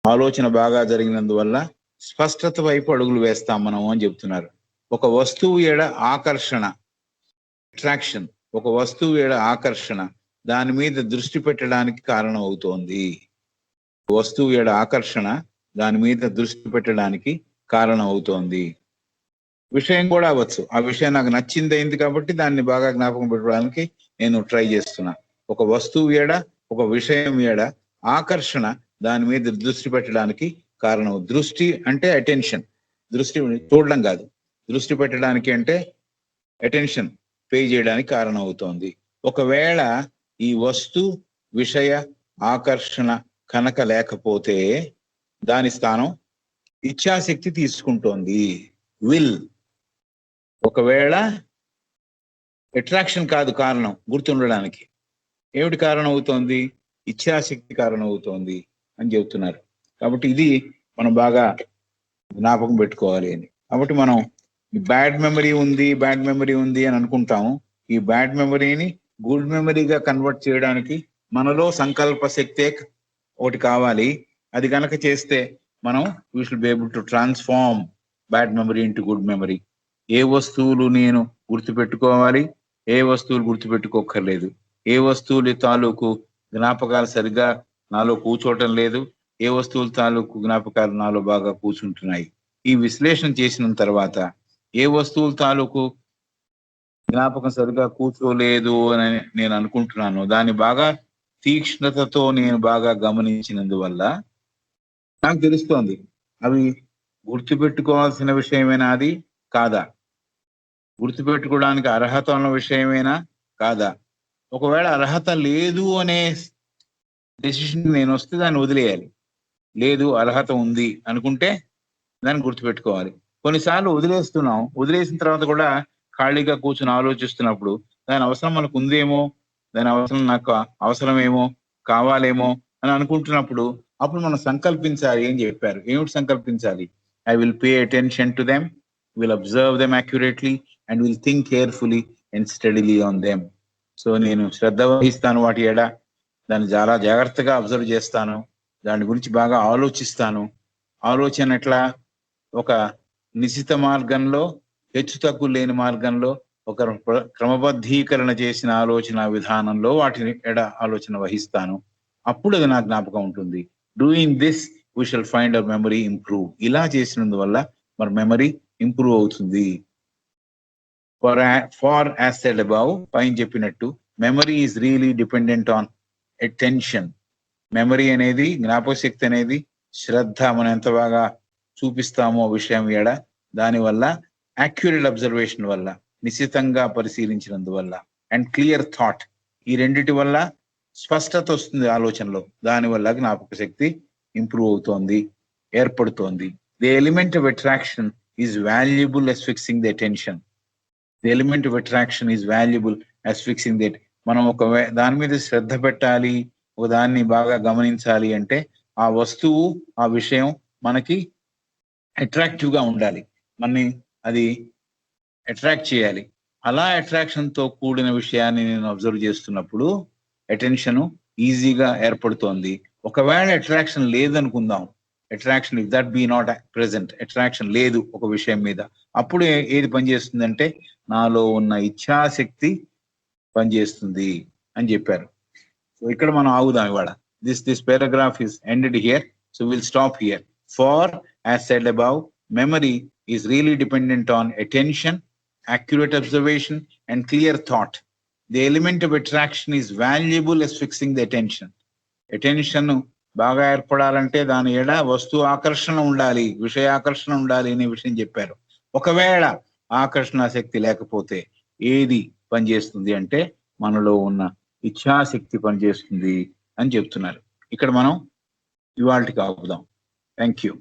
ఆలోచన బాగా జరిగినందువల్ల స్పష్టత వైపు అడుగులు వేస్తాం మనము అని చెప్తున్నారు. ఒక వస్తువు ఏడ ఆకర్షణ, అట్రాక్షన్, ఒక వస్తువు ఏడ ఆకర్షణ దాని మీద దృష్టి పెట్టడానికి కారణం అవుతోంది. వస్తువు ఏడ ఆకర్షణ దాని మీద దృష్టి పెట్టడానికి కారణం అవుతోంది. విషయం కూడా అవ్వచ్చు, ఆ విషయం నాకు నచ్చింది అయింది కాబట్టి దాన్ని బాగా జ్ఞాపకం పెట్టడానికి నేను ట్రై చేస్తున్నా. ఒక వస్తువు ఏడ, ఒక విషయం ఏడ ఆకర్షణ దాని మీద దృష్టి పెట్టడానికి కారణం. దృష్టి అంటే అటెన్షన్, దృష్టి చూడడం కాదు, దృష్టి పెట్టడానికి అంటే అటెన్షన్ పే చేయడానికి కారణం అవుతోంది. ఒకవేళ ఈ వస్తు విషయ ఆకర్షణ కనుక లేకపోతే దాని స్థానం ఇచ్ఛాశక్తి తీసుకుంటోంది, విల్. ఒకవేళ అట్రాక్షన్ కాదు కారణం గుర్తుండడానికి, ఏమిటి కారణం అవుతోంది? ఇచ్ఛాశక్తి కారణం అవుతోంది అని చెబుతున్నారు. కాబట్టి ఇది మనం బాగా జ్ఞాపకం పెట్టుకోవాలి అని. కాబట్టి మనం బ్యాడ్ మెమరీ ఉంది అని అనుకుంటాము. ఈ బ్యాడ్ మెమరీని గుడ్ మెమరీగా కన్వర్ట్ చేయడానికి మనలో సంకల్ప శక్తే ఒకటి కావాలి. అది కనుక చేస్తే మనం we should be able to transform bad memory into good memory. ఏ వస్తువులు నేను గుర్తుపెట్టుకోవాలి, ఏ వస్తువులు గుర్తుపెట్టుకోక్కర్లేదు, ఏ వస్తువుల తాలూకు జ్ఞాపకాలు సరిగ్గా నాలో కూర్చోవటం లేదు, ఏ వస్తువుల తాలూకు జ్ఞాపకాలు నాలో బాగా కూర్చుంటున్నాయి. ఈ విశ్లేషణ చేసిన తర్వాత ఏ వస్తువుల తాలూకు జ్ఞాపకం సరిగా కూర్చోలేదు అని నేను అనుకుంటున్నాను, దాన్ని బాగా తీక్ష్ణతతో నేను బాగా గమనించినందువల్ల నాకు తెలుస్తోంది అవి గుర్తుపెట్టుకోవాల్సిన విషయమేనా, అది కాదా, గుర్తుపెట్టుకోవడానికి అర్హత ఉన్న విషయమేనా కాదా. ఒకవేళ అర్హత లేదు అనే డెసిషన్ నేను వస్తే దాన్ని వదిలేయాలి. లేదు అర్హత ఉంది అనుకుంటే దాన్ని గుర్తుపెట్టుకోవాలి. కొన్నిసార్లు వదిలేస్తున్నాం, వదిలేసిన తర్వాత కూడా ఖాళీగా కూర్చొని ఆలోచిస్తున్నప్పుడు దాని అవసరం మనకు ఉందేమో, దాని అవసరం నాకు అవసరమేమో, కావాలేమో అని అనుకుంటున్నప్పుడు అప్పుడు మనం సంకల్పించాలి. ఏం చెప్పారు, ఏమిటి సంకల్పించాలి? I will pay attention to them, will observe them accurately and will think carefully and steadily on them. So నేను శ్రద్ధ వహిస్తాను వాటి ఎడ, దాన్ని చాలా జాగ్రత్తగా అబ్జర్వ్ చేస్తాను, దాని గురించి బాగా ఆలోచిస్తాను. ఆలోచన ఎట్లా? ఒక నిశ్చిత మార్గంలో, హెచ్చు తగ్గు లేని మార్గంలో, ఒక క్రమబద్ధీకరణ చేసిన ఆలోచన విధానంలో వాటిని ఎడ ఆలోచన వహిస్తాను. అప్పుడు అది నా జ్ఞాపకం ఉంటుంది. Doing this we shall find hour memory improve. ఇలా చేసినందువల్ల మన మెమరీ ఇంప్రూవ్ అవుతుంది. ఫార్ యాజ్ సెడ్ అబౌవ్, పైన చెప్పినట్టు memory is really dependent on attention. Memory అనేది, జ్ఞాపక శక్తి అనేది శ్రద్ధ మనం ఎంత బాగా చూపిస్తామో విషయం ఏడ, దానివల్ల యాక్యురేట్ అబ్జర్వేషన్ వల్ల, నిశ్చితంగా పరిశీలించినందువల్ల, అండ్ క్లియర్ థాట్, ఈ రెండిటి వల్ల స్పష్టత వస్తుంది ఆలోచనలో, దానివల్ల జ్ఞాపక శక్తి ఇంప్రూవ్ అవుతోంది, ఏర్పడుతోంది. The element of attraction is valuable as fixing the attention. The element of attraction is valuable as fixing the. మనం ఒక దాని మీద శ్రద్ధ పెట్టాలి, ఒక దాన్ని బాగా గమనించాలి అంటే ఆ వస్తువు, ఆ విషయం మనకి అట్రాక్టివ్ గా ఉండాలి, మనని అది అట్రాక్ట్ చేయాలి. అలా అట్రాక్షన్ తో కూడిన విషయాన్ని నేను అబ్జర్వ్ చేస్తున్నప్పుడు అటెన్షన్ ఈజీగా ఏర్పడుతోంది. ఒకవేళ అట్రాక్షన్ లేదనుకుందాం, attraction if that be not present, attraction లేదు ఒక విషయం మీద, అప్పుడు ఏది పనిచేస్తుందంటే నాలో ఉన్న ఇచ్ఛాశక్తి పనిచేస్తుంది అని చెప్పారు. సో ఇక్కడ మనం ఆగుదాం ఇవాళ. This paragraph is ended here, so we'll stop here. For as said above, memory is really dependent on attention, accurate observation, and clear thought. The element of attraction is valuable as fixing the attention. Attention బాగా ఏర్పడాలంటే దాని ఎడ వస్తు ఆకర్షణ ఉండాలి, విషయాకర్షణ ఉండాలి అనే విషయం చెప్పారు. ఒకవేళ ఆకర్షణ శక్తి లేకపోతే ఏది పనిచేస్తుంది అంటే మనలో ఉన్న ఇచ్ఛాశక్తి పనిచేస్తుంది అని చెప్తున్నారు. ఇక్కడ మనం ఇవాళకి ఆపుదాం. Thank you.